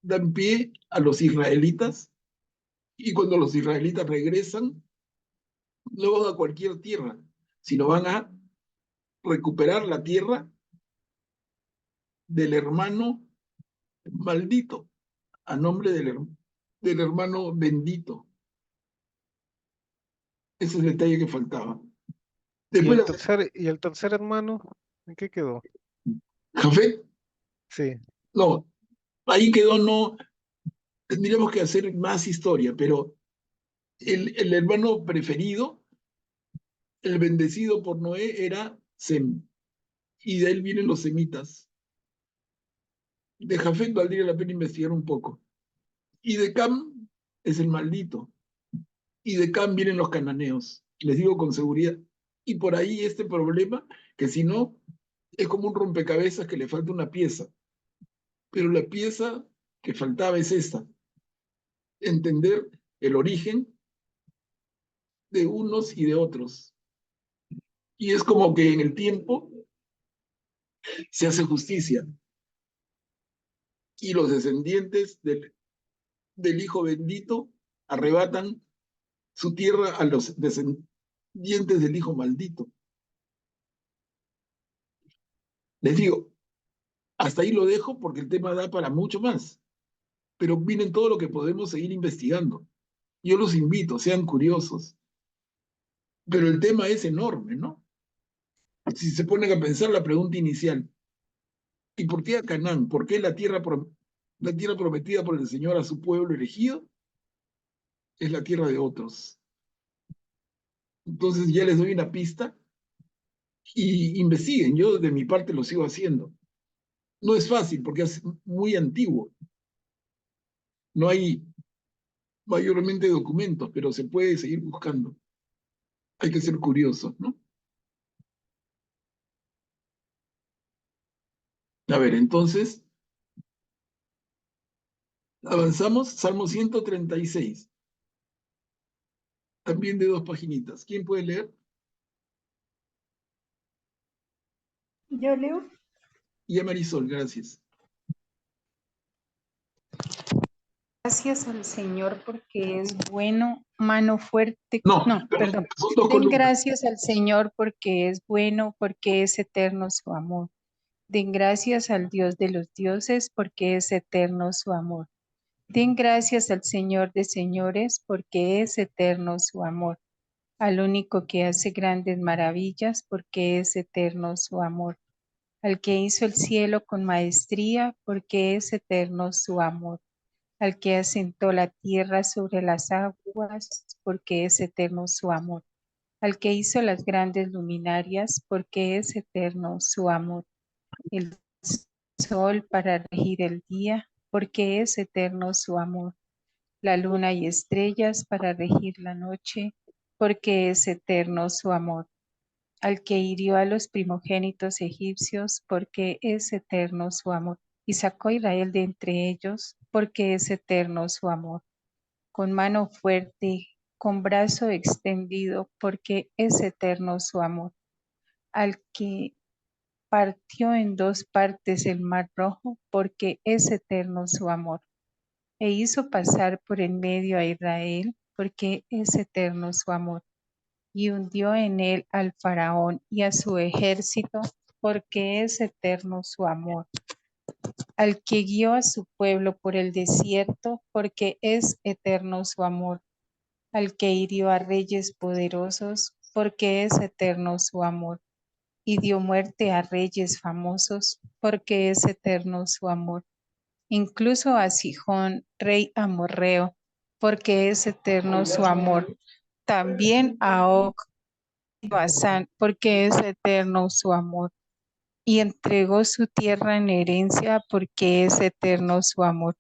Speaker 1: dan pie a los israelitas, y cuando los israelitas regresan, no van a cualquier tierra, sino van a recuperar la tierra del hermano maldito, a nombre del hermano bendito. Ese es el detalle que faltaba. Después
Speaker 7: ¿Y el tercer hermano? ¿En qué quedó?
Speaker 1: Jafet,
Speaker 7: Sí.
Speaker 1: no, ahí quedó, no, tendríamos que hacer más historia, pero el hermano preferido, el bendecido por Noé, era Sem, y de él vienen los semitas. De Jafet valdría la pena investigar un poco. Y de Cam es el maldito. Y de Cam vienen los cananeos. Les digo con seguridad. Y por ahí este problema, que si no, es como un rompecabezas que le falta una pieza. Pero la pieza que faltaba es esta. Entender el origen de unos y de otros. Y es como que en el tiempo se hace justicia. Y los descendientes del Hijo bendito arrebatan su tierra a los descendientes del Hijo maldito. Les digo, hasta ahí lo dejo porque el tema da para mucho más. Pero miren todo lo que podemos seguir investigando. Yo los invito, sean curiosos. Pero el tema es enorme, ¿no? Si se ponen a pensar la pregunta inicial, ¿y por qué a Canaán? ¿Por qué la tierra prometida por el Señor a su pueblo elegido es la tierra de otros? Entonces ya les doy una pista y investiguen. Yo de mi parte lo sigo haciendo. No es fácil porque es muy antiguo. No hay mayormente documentos, pero se puede seguir buscando. Hay que ser curiosos, ¿no? A ver, entonces, avanzamos. Salmo 136. También de 2 paginitas. ¿Quién puede leer?
Speaker 12: Yo leo.
Speaker 1: Y a Marisol, gracias.
Speaker 12: Gracias al Señor porque es bueno, mano fuerte.
Speaker 1: No,
Speaker 12: Perdón.
Speaker 1: son 2
Speaker 12: Den
Speaker 1: columnas.
Speaker 12: gracias al Señor porque es bueno, porque es eterno su amor. Den gracias al Dios de los dioses porque es eterno su amor. Den gracias al Señor de señores porque es eterno su amor. Al único que hace grandes maravillas porque es eterno su amor. Al que hizo el cielo con maestría porque es eterno su amor. Al que asentó la tierra sobre las aguas, porque es eterno su amor. Al que hizo las grandes luminarias, porque es eterno su amor. El sol para regir el día, porque es eterno su amor. La luna y estrellas para regir la noche, porque es eterno su amor. Al que hirió a los primogénitos egipcios, porque es eterno su amor. Y sacó a Israel de entre ellos, porque es eterno su amor. Con mano fuerte, con brazo extendido, porque es eterno su amor. Al que partió en dos partes el mar rojo, porque es eterno su amor. E hizo pasar por en medio a Israel, porque es eterno su amor. Y hundió en él al faraón y a su ejército, porque es eterno su amor. Al que guió a su pueblo por el desierto, porque es eterno su amor. Al que hirió a reyes poderosos, porque es eterno su amor. Y dio muerte a reyes famosos, porque es eterno su amor. Incluso a Sihón, rey amorreo, porque es eterno su amor. También a Og y Basán, porque es eterno su amor. Y entregó su tierra en herencia, porque es eterno su amor.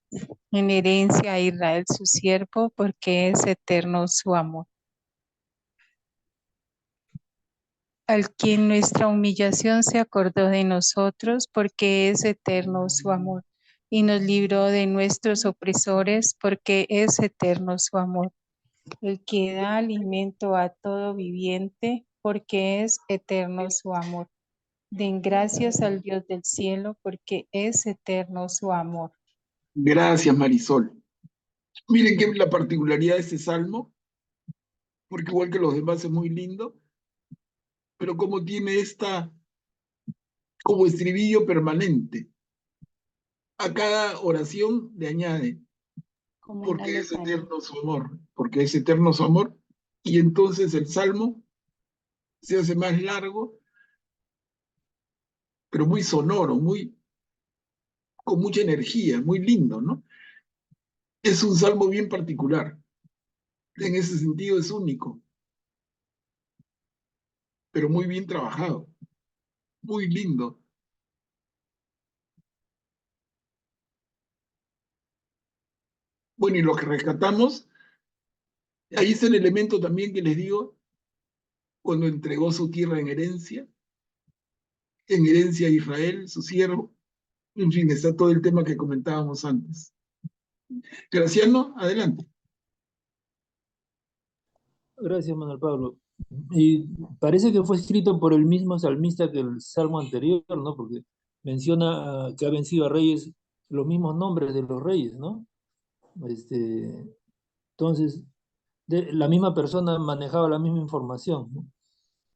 Speaker 12: En herencia a Israel su siervo, porque es eterno su amor. Al que en nuestra humillación se acordó de nosotros, porque es eterno su amor, y nos libró de nuestros opresores, porque es eterno su amor. El que da alimento a todo viviente, porque es eterno su amor. Den gracias al Dios del cielo, porque es eterno su amor.
Speaker 1: Gracias, Marisol. Miren que la particularidad de este salmo, porque igual que los demás es muy lindo, pero como tiene esta, como estribillo permanente. A cada oración le añade,
Speaker 12: Como una
Speaker 1: porque es
Speaker 12: letanía.
Speaker 1: eterno su amor, porque es eterno su amor, y entonces el salmo se hace más largo, pero muy sonoro, muy, con mucha energía, muy lindo, ¿no? Es un salmo bien particular, en ese sentido es único, pero muy bien trabajado, muy lindo. Bueno, y lo que rescatamos, ahí está el elemento también que les digo, cuando entregó su tierra en herencia a Israel, su siervo, en fin, está todo el tema que comentábamos antes. Graciano, adelante.
Speaker 5: Gracias, Manuel Pablo. Y parece que fue escrito por el mismo salmista que el salmo anterior, ¿no? Porque menciona que ha vencido a reyes, los mismos nombres de los reyes, ¿no? Entonces, la misma persona manejaba la misma información, ¿no?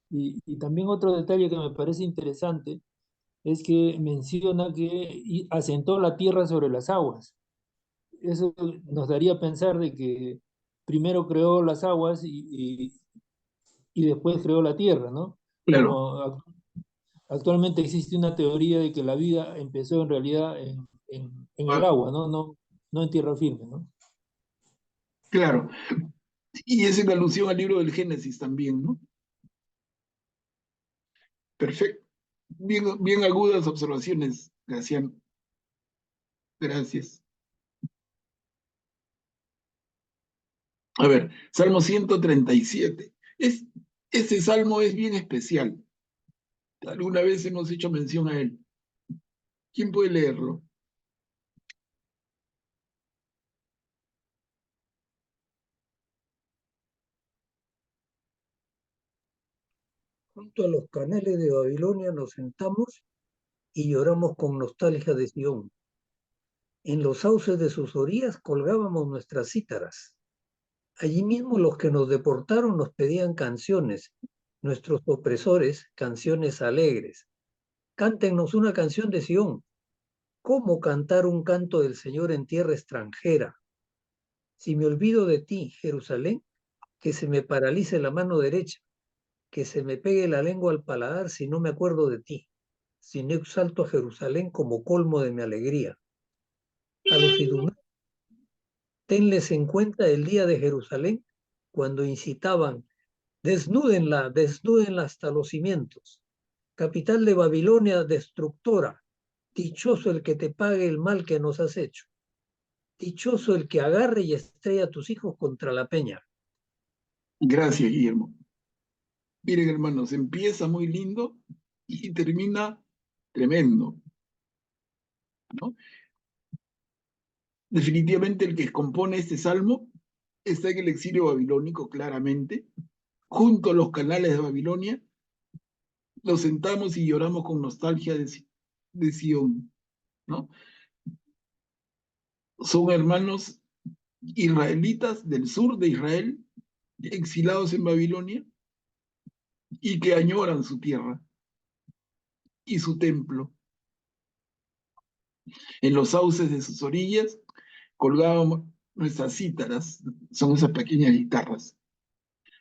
Speaker 5: Y también otro detalle que me parece interesante es que menciona que asentó la tierra sobre las aguas. Eso nos daría a pensar de que primero creó las aguas y después creó la tierra, ¿no?
Speaker 1: Claro.
Speaker 5: Como actualmente existe una teoría de que la vida empezó en realidad en el agua, ¿no? No en tierra firme, ¿no?
Speaker 1: Claro. Y es en alusión al libro del Génesis también, ¿no? Perfecto. Bien, bien agudas observaciones, Graciano. Gracias. A ver, Salmo 137. Este salmo es bien especial. Alguna vez hemos hecho mención a él. ¿Quién puede leerlo?
Speaker 6: Junto a los canales de Babilonia nos sentamos y lloramos con nostalgia de Sion. En los sauces de sus orillas colgábamos nuestras cítaras. Allí mismo los que nos deportaron nos pedían canciones, nuestros opresores canciones alegres. Cántenos una canción de Sion. ¿Cómo cantar un canto del Señor en tierra extranjera? Si me olvido de ti, Jerusalén, que se me paralice la mano derecha, que se me pegue la lengua al paladar si no me acuerdo de ti, si no exalto a Jerusalén como colmo de mi alegría. A los idumeos, tenles en cuenta el día de Jerusalén, cuando incitaban, desnúdenla, desnúdenla hasta los cimientos. Capital de Babilonia destructora, dichoso el que te pague el mal que nos has hecho. Dichoso el que agarre y estrella a tus hijos contra la peña.
Speaker 1: Gracias, Guillermo. Miren, hermanos, empieza muy lindo y termina tremendo, ¿no? Definitivamente el que compone este salmo está en el exilio babilónico, claramente, junto a los canales de Babilonia, Nos sentamos y lloramos con nostalgia de Sion, ¿no? Son hermanos israelitas del sur de Israel, exilados en Babilonia, y que añoran su tierra y su templo. En los sauces de sus orillas colgábamos nuestras cítaras, son esas pequeñas guitarras.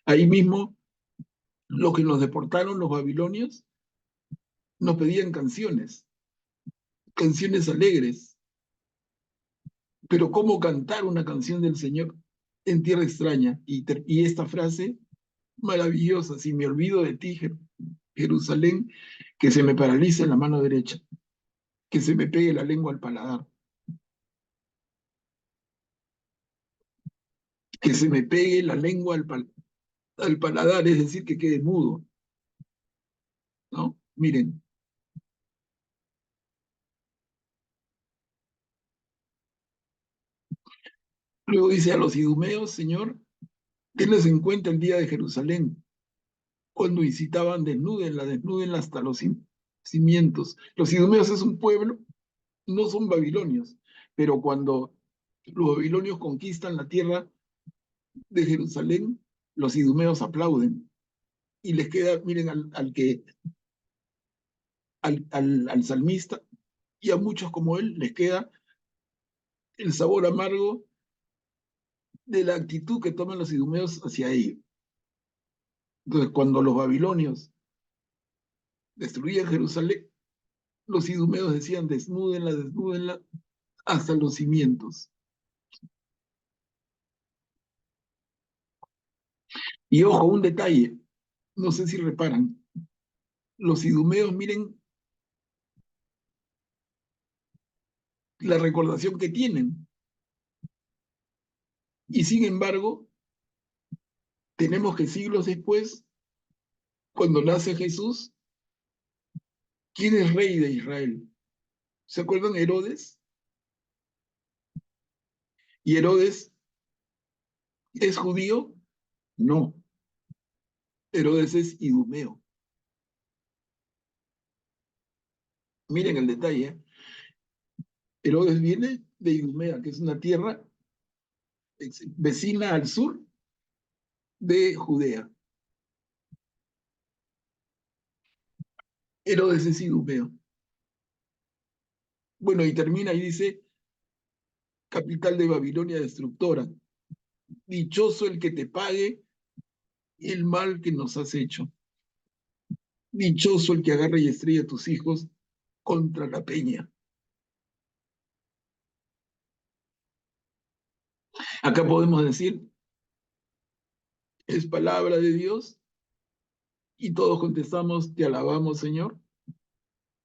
Speaker 1: Ahí mismo, los que nos deportaron, los babilonios, nos pedían canciones alegres. Pero ¿cómo cantar una canción del Señor en tierra extraña? Y esta frase maravillosa: si me olvido de ti, Jerusalén, que se me paralice la mano derecha, que se me pegue la lengua al paladar, que se me pegue la lengua al paladar, es decir, que quede mudo, ¿no? Miren, luego dice a los idumeos: Señor, tenles en cuenta el día de Jerusalén, cuando visitaban, desnúdenla hasta los cimientos. Los idumeos es un pueblo, no son babilonios, pero cuando los babilonios conquistan la tierra de Jerusalén, los idumeos aplauden y les queda, miren, al salmista y a muchos como él, les queda el sabor amargo de la actitud que toman los idumeos hacia ellos. Entonces, cuando los babilonios destruían Jerusalén, los idumeos decían: desnúdenla hasta los cimientos. Y ojo, un detalle, no sé si reparan, los idumeos, miren la recordación que tienen. Y sin embargo, tenemos que siglos después, cuando nace Jesús, ¿quién es rey de Israel? ¿Se acuerdan Herodes? ¿Y Herodes es judío? No. Herodes es idumeo. Miren el detalle. Herodes viene de Idumea, que es una tierra vecina al sur de Judea. Herodes es idumeo. Bueno, y termina y dice: capital de Babilonia destructora. Dichoso el que te pague el mal que nos has hecho. Dichoso el que agarre y estrella a tus hijos contra la peña. Acá podemos decir: es palabra de Dios, y todos contestamos: te alabamos, Señor.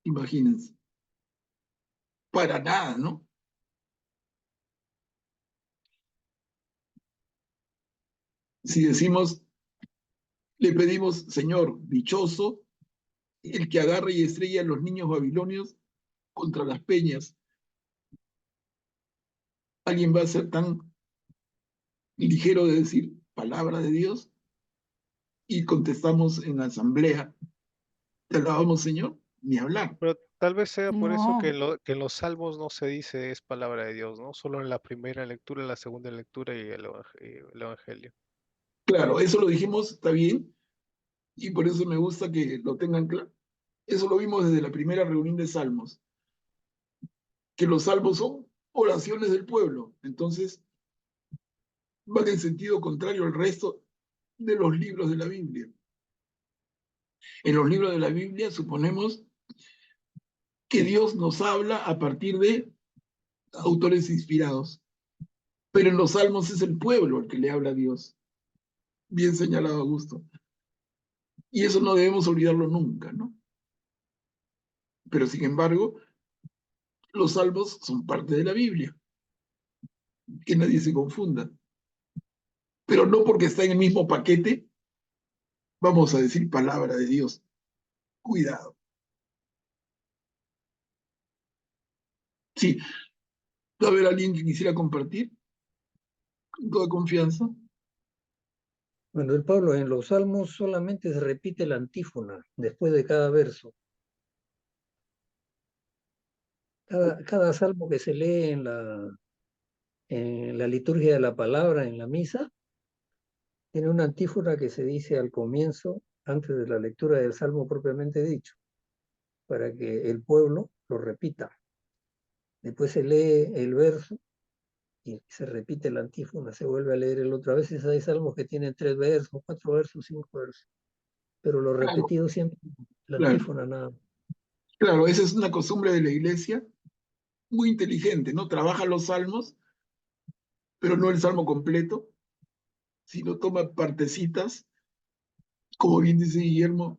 Speaker 1: Imagínense. Para nada, ¿no? Si decimos, le pedimos: Señor, dichoso el que agarre y estrella a los niños babilonios contra las peñas, ¿alguien va a ser tan ligero de decir palabra de Dios? Y contestamos en asamblea: te alabamos, Señor. Ni hablar.
Speaker 7: Pero tal vez sea por eso que,
Speaker 12: No,
Speaker 7: que en los salmos no se dice es palabra de Dios, ¿no? Solo en la primera lectura, en la segunda lectura y el Evangelio.
Speaker 1: Claro, eso lo dijimos, está bien, y por eso me gusta que lo tengan claro. Eso lo vimos desde la primera reunión de salmos, que los salmos son oraciones del pueblo. Entonces, van en sentido contrario al resto de los libros de la Biblia. En los libros de la Biblia suponemos que Dios nos habla a partir de autores inspirados, pero en los salmos es el pueblo el que le habla a Dios. Bien señalado, Augusto. Y eso no debemos olvidarlo nunca, ¿no? Pero sin embargo, los salmos son parte de la Biblia, que nadie se confunda. Pero no porque está en el mismo paquete, vamos a decir palabra de Dios. Cuidado. Sí, ¿va a haber alguien que quisiera compartir? Con toda confianza.
Speaker 6: Bueno, el Pablo, en los salmos solamente se repite la antífona después de cada verso. Cada salmo que se lee en la liturgia de la palabra, en la misa, tiene una antífona que se dice al comienzo, antes de la lectura del salmo propiamente dicho, para que el pueblo lo repita. Después se lee el verso y se repite la antífona, se vuelve a leer el otro. A veces hay salmos que tienen 3 versos, 4 versos, 5 versos, pero lo
Speaker 1: Claro,
Speaker 6: repetido siempre, la
Speaker 1: claro,
Speaker 6: antífona nada más.
Speaker 1: claro, esa es una costumbre de la iglesia muy inteligente, ¿no? Trabaja los salmos, pero no el salmo completo, sino toma partecitas, como bien dice Guillermo,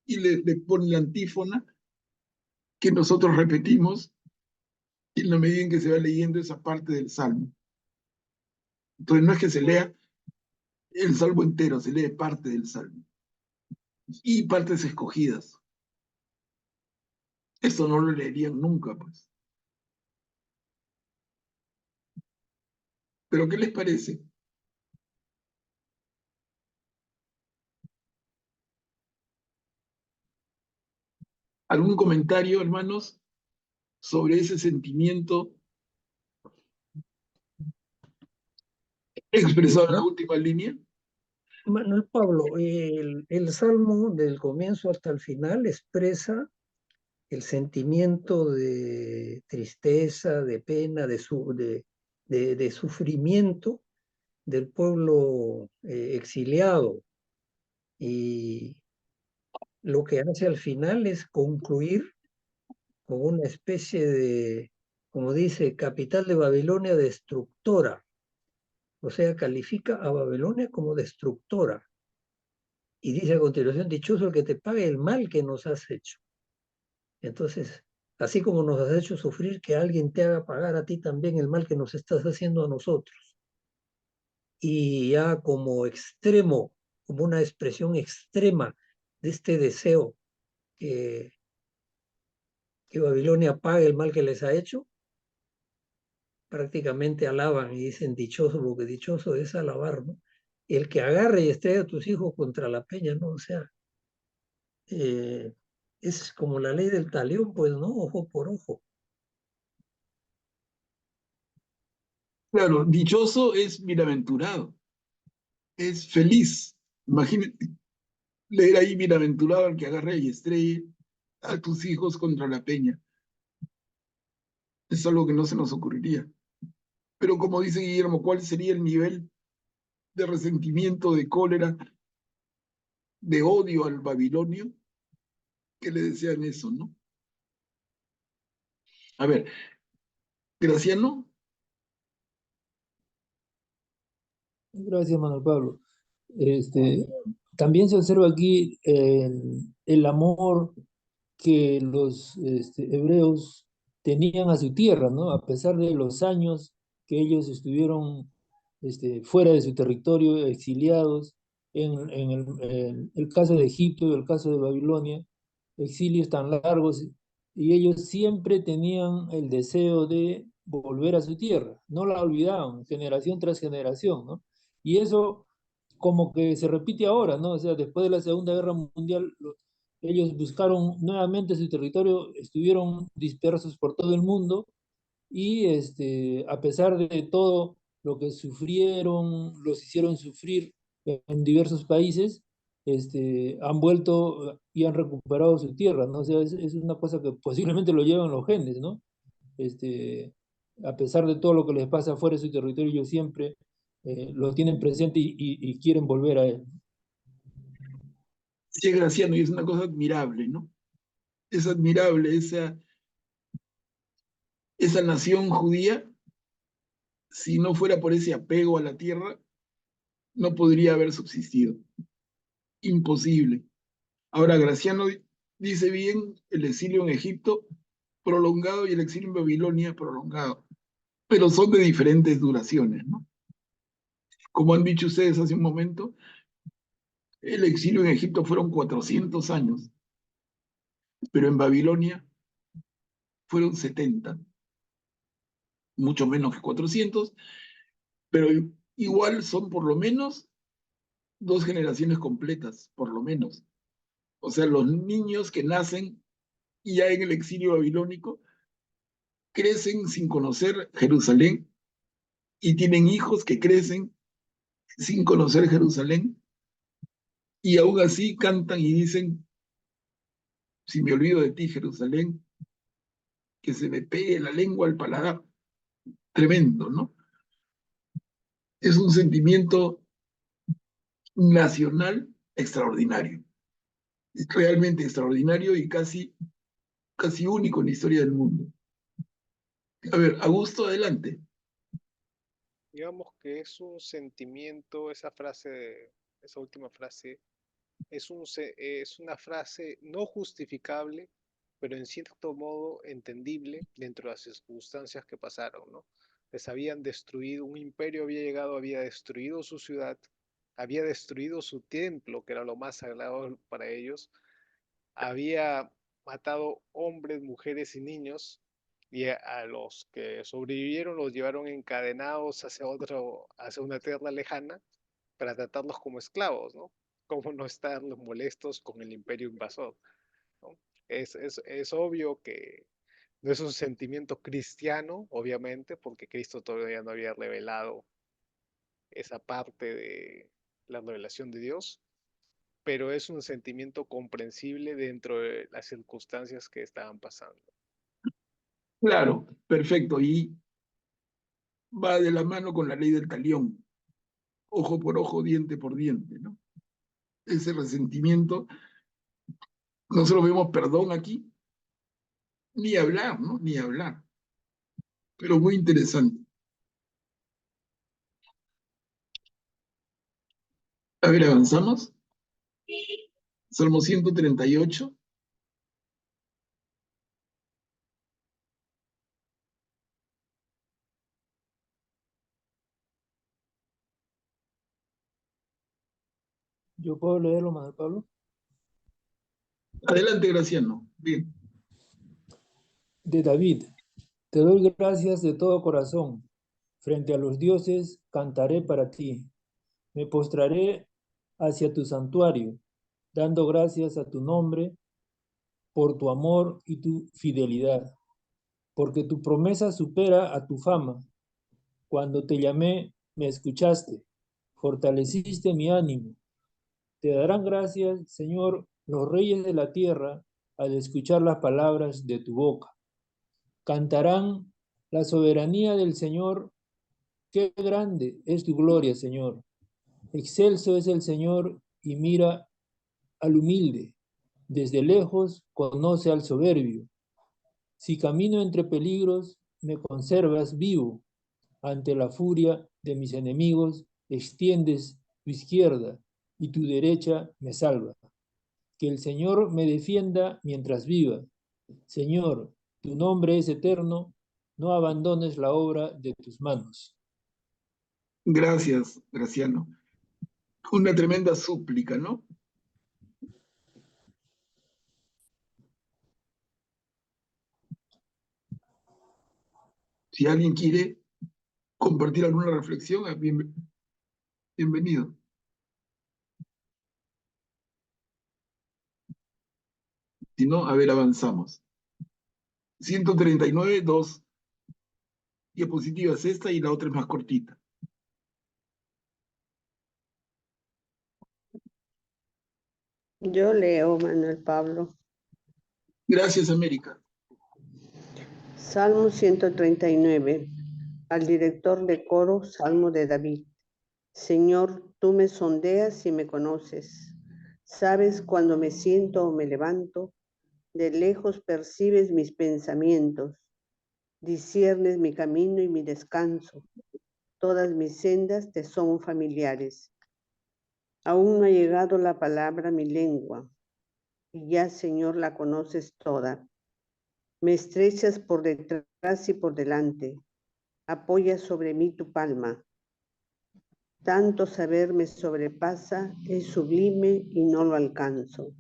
Speaker 1: y le pone la antífona que nosotros repetimos en la medida en que se va leyendo esa parte del salmo. Entonces no es que se lea el salmo entero, se lee parte del salmo y partes escogidas. Esto no lo leerían nunca, pues. ¿Pero qué les parece? ¿Algún comentario, hermanos, sobre ese sentimiento expresado en la última línea?
Speaker 6: Manuel Pablo, el salmo del comienzo hasta el final expresa el sentimiento de tristeza, de pena, de sufrimiento del pueblo exiliado. Y lo que hace al final es concluir con una especie de, como dice, capital de Babilonia destructora. O sea, califica a Babilonia como destructora. Y dice a continuación, dichoso el que te pague el mal que nos has hecho. Entonces, así como nos has hecho sufrir, que alguien te haga pagar a ti también el mal que nos estás haciendo a nosotros. Y ya como extremo, como una expresión extrema de este deseo que Babilonia pague el mal que les ha hecho, prácticamente alaban y dicen dichoso, porque dichoso es alabar, ¿no? El que agarre y estrella a tus hijos contra la peña, ¿no? O sea, es como la ley del talión, pues, ¿no? Ojo por ojo.
Speaker 1: Claro, dichoso es bienaventurado, es feliz. Imagínate leer ahí bienaventurado al que agarre y estrelle a tus hijos contra la peña. Es algo que no se nos ocurriría. Pero como dice Guillermo, ¿cuál sería el nivel de resentimiento, de cólera, de odio al babilonio que le desean eso, ¿no? A ver, Graciano.
Speaker 5: Gracias, Manuel Pablo. También se observa aquí el amor que los hebreos tenían a su tierra, ¿no? A pesar de los años que ellos estuvieron fuera de su territorio, exiliados, en el caso de Egipto y el caso de Babilonia, exilios tan largos, y ellos siempre tenían el deseo de volver a su tierra, no la olvidaban, generación tras generación, ¿no? Y eso como que se repite ahora, ¿no? O sea, después de la Segunda Guerra Mundial, ellos buscaron nuevamente su territorio, estuvieron dispersos por todo el mundo y a pesar de todo lo que sufrieron, los hicieron sufrir en diversos países, han vuelto y han recuperado su tierra, ¿no? O sea, es una cosa que posiblemente lo llevan los genes, ¿no? A pesar de todo lo que les pasa fuera de su territorio, ellos siempre lo tienen presente y quieren volver a él.
Speaker 1: Sí, Graciano, y es una cosa admirable, ¿no? Es admirable esa nación judía, si no fuera por ese apego a la tierra, no podría haber subsistido. Imposible. Ahora, Graciano dice bien el exilio en Egipto prolongado y el exilio en Babilonia prolongado, pero son de diferentes duraciones, ¿no? Como han dicho ustedes hace un momento, el exilio en Egipto fueron 400 años, pero en Babilonia fueron 70, mucho menos que 400, pero igual son por lo menos 2 generaciones completas, por lo menos. O sea, los niños que nacen ya en el exilio babilónico crecen sin conocer Jerusalén y tienen hijos que crecen sin conocer Jerusalén y aún así cantan y dicen, si me olvido de ti, Jerusalén, que se me pegue la lengua al paladar. Tremendo, ¿no? Es un sentimiento nacional extraordinario. Es realmente extraordinario y casi único en la historia del mundo. A ver, Augusto, adelante.
Speaker 7: Digamos que es un sentimiento, esa última frase, es una frase no justificable, pero en cierto modo entendible dentro de las circunstancias que pasaron, ¿no? Les habían destruido, un imperio había llegado, había destruido su ciudad, había destruido su templo, que era lo más sagrado para ellos, había matado hombres, mujeres y niños, y a los que sobrevivieron los llevaron encadenados hacia una tierra lejana para tratarlos como esclavos, ¿no? Cómo no estar molestos con el imperio invasor, ¿no? Es obvio que no es un sentimiento cristiano, obviamente, porque Cristo todavía no había revelado esa parte de la revelación de Dios, pero es un sentimiento comprensible dentro de las circunstancias que estaban pasando.
Speaker 1: Claro, perfecto. Y va de la mano con la ley del talión, ojo por ojo, diente por diente, ¿no? Ese resentimiento, nosotros vemos perdón aquí, ni hablar, ¿no? Ni hablar. Pero muy interesante. A ver, avanzamos. Salmo 138.
Speaker 5: ¿Yo puedo leerlo, Manuel Pablo?
Speaker 1: Adelante, Graciano. Bien.
Speaker 5: De David. Te doy gracias de todo corazón. Frente a los dioses cantaré para ti. Me postraré hacia tu santuario, dando gracias a tu nombre por tu amor y tu fidelidad, porque tu promesa supera a tu fama. Cuando te llamé, me escuchaste, fortaleciste mi ánimo. Te darán gracias, Señor, los reyes de la tierra al escuchar las palabras de tu boca. Cantarán la soberanía del Señor. Qué grande es tu gloria, Señor. Excelso es el Señor y mira al humilde. Desde lejos conoce al soberbio. Si camino entre peligros, me conservas vivo. Ante la furia de mis enemigos, extiendes tu izquierda y tu derecha me salva. Que el Señor me defienda mientras viva. Señor, tu nombre es eterno, no abandones la obra de tus manos.
Speaker 1: Gracias, Graciano. Una tremenda súplica, ¿no? Si alguien quiere compartir alguna reflexión, bienvenido. Si no, a ver, avanzamos. 139, 2 diapositivas, esta y la otra es más cortita.
Speaker 13: Yo leo, Manuel Pablo.
Speaker 1: Gracias, América.
Speaker 13: Salmo 139. Al director de coro, Salmo de David. Señor, tú me sondeas y me conoces. Sabes cuando me siento o me levanto. De lejos percibes mis pensamientos. Disciernes mi camino y mi descanso. Todas mis sendas te son familiares. Aún no ha llegado la palabra a mi lengua. Y ya, Señor, la conoces toda. Me estrechas por detrás y por delante. Apoyas sobre mí tu palma. Tanto saber me sobrepasa, es sublime y no lo alcanzo.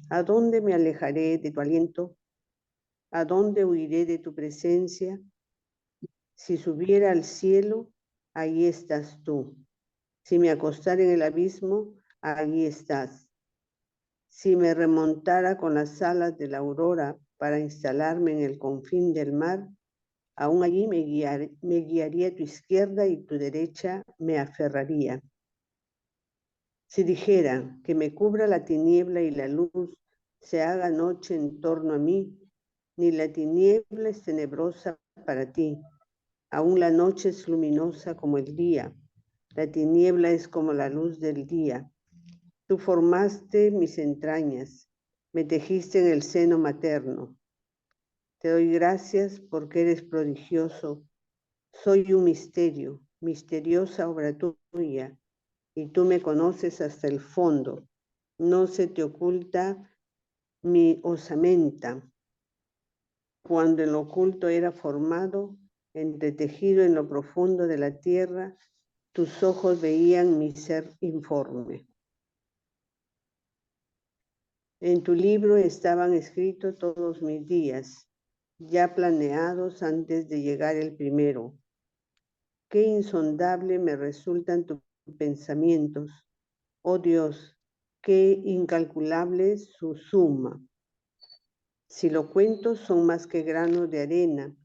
Speaker 13: ¿A dónde me alejaré de tu aliento? ¿A dónde huiré de tu presencia? Si subiera al cielo, ahí estás tú. Si me acostara en el abismo, allí estás. Si me remontara con las alas de la aurora para instalarme en el confín del mar, aún allí me guiaría tu izquierda y tu derecha me aferraría. Si dijera que me cubra la tiniebla y la luz se haga noche en torno a mí, ni la tiniebla es tenebrosa para ti, aún la noche es luminosa como el día, la tiniebla es como la luz del día. Tú formaste mis entrañas, me tejiste en el seno materno. Te doy gracias porque eres prodigioso. Soy un misterio, misteriosa obra tuya, y tú me conoces hasta el fondo. No se te oculta mi osamenta. Cuando en lo oculto era formado, entretejido en lo profundo de la tierra, tus ojos veían mi ser informe. En tu libro estaban escritos todos mis días, ya planeados antes de llegar el primero. Qué insondable me resultan tus pensamientos. Oh Dios, qué incalculable su suma. Si lo cuento son más que granos de arena,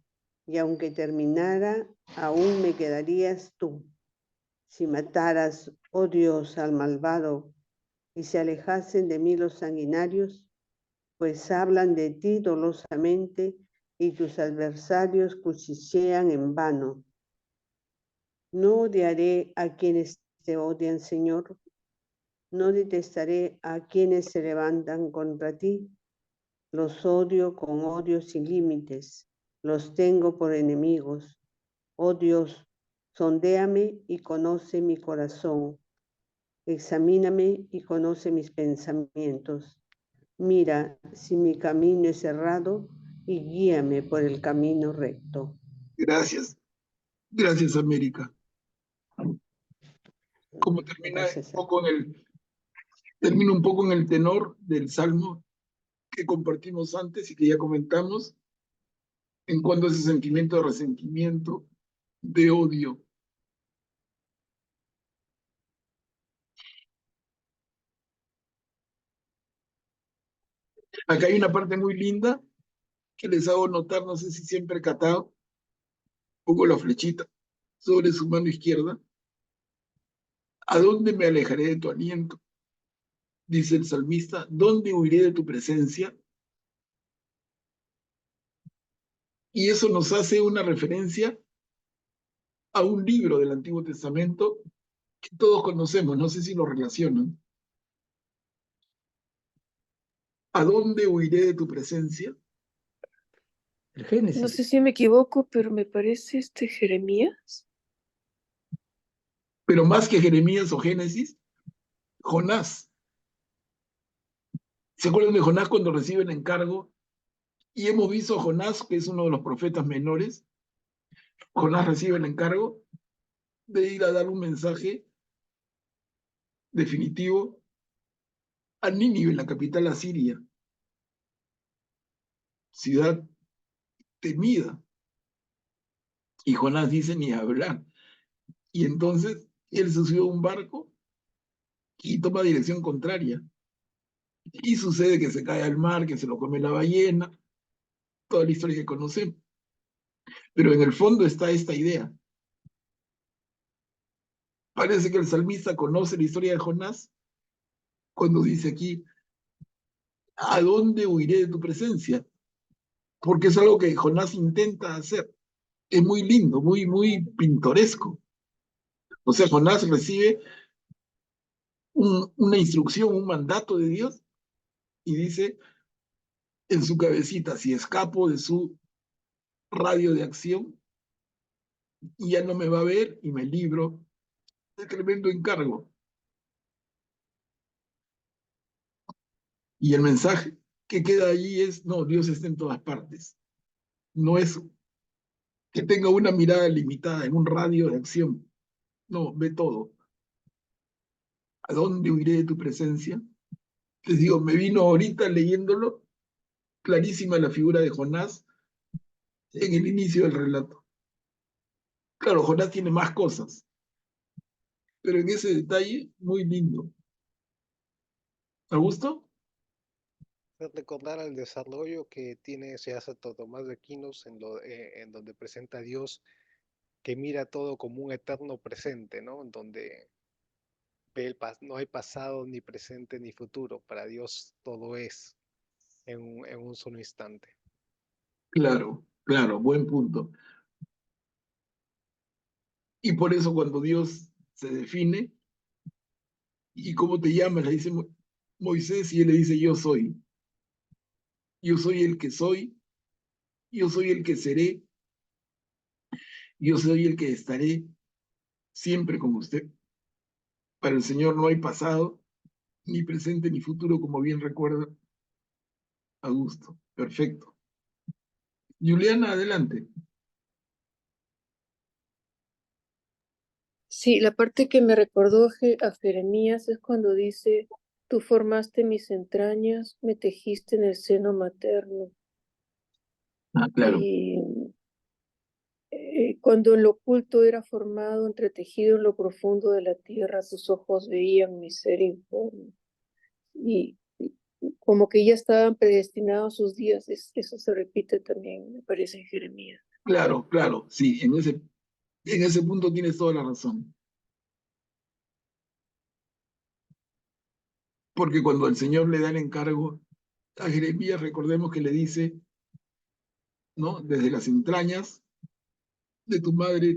Speaker 13: y aunque terminara, aún me quedarías tú. Si mataras, oh Dios, al malvado, y se alejasen de mí los sanguinarios, pues hablan de ti dolosamente y tus adversarios cuchichean en vano. No odiaré a quienes te odian, Señor. No detestaré a quienes se levantan contra ti. Los odio con odio sin límites. Los tengo por enemigos. Oh Dios, sondéame y conoce mi corazón. Examíname y conoce mis pensamientos. Mira si mi camino es errado y guíame por el camino recto.
Speaker 1: Gracias. Gracias, América. Como termina termina un poco en el tenor del salmo que compartimos antes y que ya comentamos, en cuanto a ese sentimiento de resentimiento, de odio. Acá hay una parte muy linda que les hago notar, no sé si siempre catado, pongo la flechita sobre su mano izquierda. ¿A dónde me alejaré de tu aliento? Dice el salmista, ¿dónde huiré de tu presencia? Y eso nos hace una referencia a un libro del Antiguo Testamento que todos conocemos, no sé si lo relacionan. ¿A dónde huiré de tu presencia?
Speaker 6: El Génesis.
Speaker 11: No sé si me equivoco, pero me parece Jeremías.
Speaker 1: Pero más que Jeremías o Génesis, Jonás. ¿Se acuerdan de Jonás cuando recibe el encargo? Y hemos visto a Jonás, que es uno de los profetas menores. Jonás recibe el encargo de ir a dar un mensaje definitivo a Nínive, la capital asiria, ciudad temida. Y Jonás dice ni hablar. Y entonces él se sube a un barco y toma dirección contraria. Y sucede que se cae al mar, que se lo come la ballena, toda la historia que conocemos. Pero en el fondo está esta idea. Parece que el salmista conoce la historia de Jonás cuando dice aquí, ¿a dónde huiré de tu presencia? Porque es algo que Jonás intenta hacer. Es muy lindo, muy pintoresco. O sea, Jonás recibe una instrucción, un mandato de Dios y dice en su cabecita, si escapo de su radio de acción, ya no me va a ver y me libro de tremendo encargo. Y el mensaje que queda allí es, no, Dios está en todas partes. No es que tenga una mirada limitada en un radio de acción. No, ve todo. ¿A dónde huiré de tu presencia? Les digo, me vino ahorita leyéndolo, clarísima la figura de Jonás en el inicio del relato. Claro, Jonás tiene más cosas, pero en ese detalle muy lindo. ¿Augusto?
Speaker 7: Recordar el desarrollo que tiene Santo Tomás de Aquino en donde presenta a Dios que mira todo como un eterno presente, ¿no? En donde no hay pasado, ni presente, ni futuro. Para Dios todo es en un solo instante.
Speaker 1: Claro, claro, buen punto. Y por eso cuando Dios se define, ¿y cómo te llamas? Le dice Moisés y él le dice, yo soy. Yo soy el que soy, yo soy el que seré, yo soy el que estaré siempre con usted. Para el Señor no hay pasado, ni presente, ni futuro, como bien recuerda Augusto. Perfecto. Juliana, adelante.
Speaker 11: Sí, la parte que me recordó a Jeremías es cuando dice, tú formaste mis entrañas, me tejiste en el seno materno.
Speaker 1: Ah, claro.
Speaker 11: Y cuando en lo oculto era formado, entretejido en lo profundo de la tierra, tus ojos veían mi ser informe. Y como que ya estaban predestinados sus días, eso se repite también, me parece, en Jeremías.
Speaker 1: Claro, claro, sí, en ese punto tienes toda la razón. Porque cuando el Señor le da el encargo a Jeremías, recordemos que le dice, ¿no? Desde las entrañas de tu madre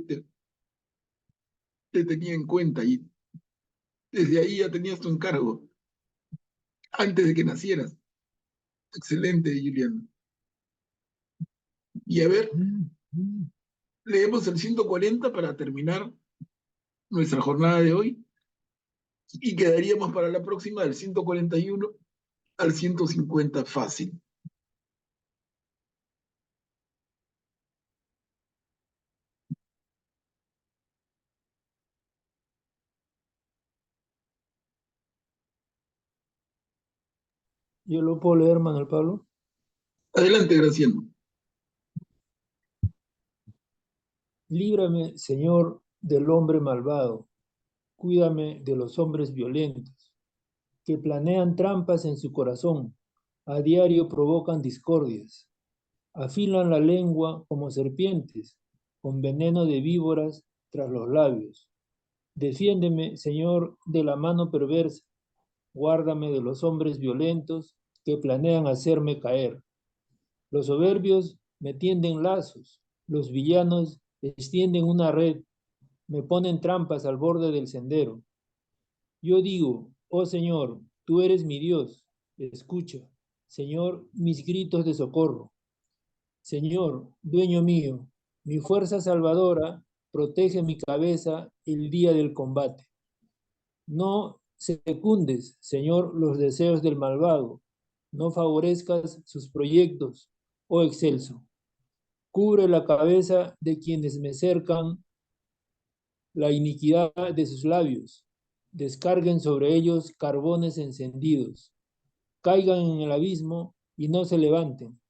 Speaker 1: te tenía en cuenta y desde ahí ya tenías tu encargo, antes de que nacieras. Excelente, Julián. Y a ver, leemos el 140 para terminar nuestra jornada de hoy y quedaríamos para la próxima del 141 al 150 fácil.
Speaker 5: Yo lo puedo leer, Manuel Pablo.
Speaker 1: Adelante, Graciano.
Speaker 5: Líbrame, Señor, del hombre malvado. Cuídame de los hombres violentos, que planean trampas en su corazón, a diario provocan discordias, afilan la lengua como serpientes, con veneno de víboras tras los labios. Defiéndeme, Señor, de la mano perversa, guárdame de los hombres violentos que planean hacerme caer. Los soberbios me tienden lazos, los villanos extienden una red, me ponen trampas al borde del sendero. Yo digo, oh Señor, tú eres mi Dios, escucha, Señor, mis gritos de socorro. Señor, dueño mío, mi fuerza salvadora, protege mi cabeza el día del combate. No secundes, Señor, los deseos del malvado, no favorezcas sus proyectos, oh excelso. Cubre la cabeza de quienes me cercan la iniquidad de sus labios. Descarguen sobre ellos carbones encendidos. Caigan en el abismo y no se levanten.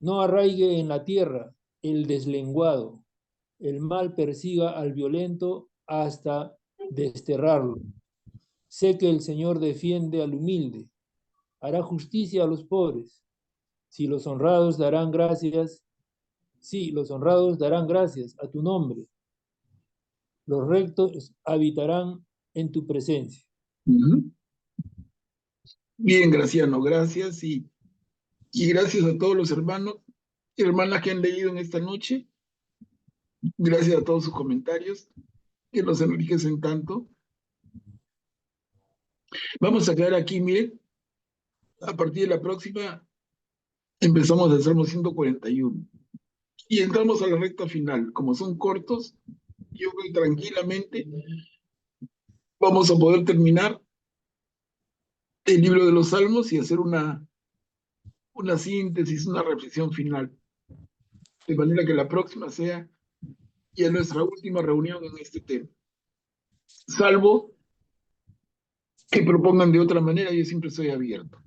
Speaker 5: No arraigue en la tierra el deslenguado. El mal persiga al violento hasta desterrarlo. Sé que el Señor defiende al humilde. Hará justicia a los pobres. Si los honrados darán gracias, sí, los honrados darán gracias a tu nombre. Los rectos habitarán en tu presencia.
Speaker 1: Bien, Graciano, gracias y gracias a todos los hermanos y hermanas que han leído en esta noche. Gracias a todos sus comentarios que nos enriquecen tanto. Vamos a quedar aquí, miren, a partir de la próxima empezamos el Salmo 141 y entramos a la recta final. Como son cortos, yo creo que tranquilamente vamos a poder terminar el libro de los Salmos y hacer una síntesis, una reflexión final. De manera que la próxima sea ya nuestra última reunión en este tema. Salvo que propongan de otra manera, yo siempre estoy abierto.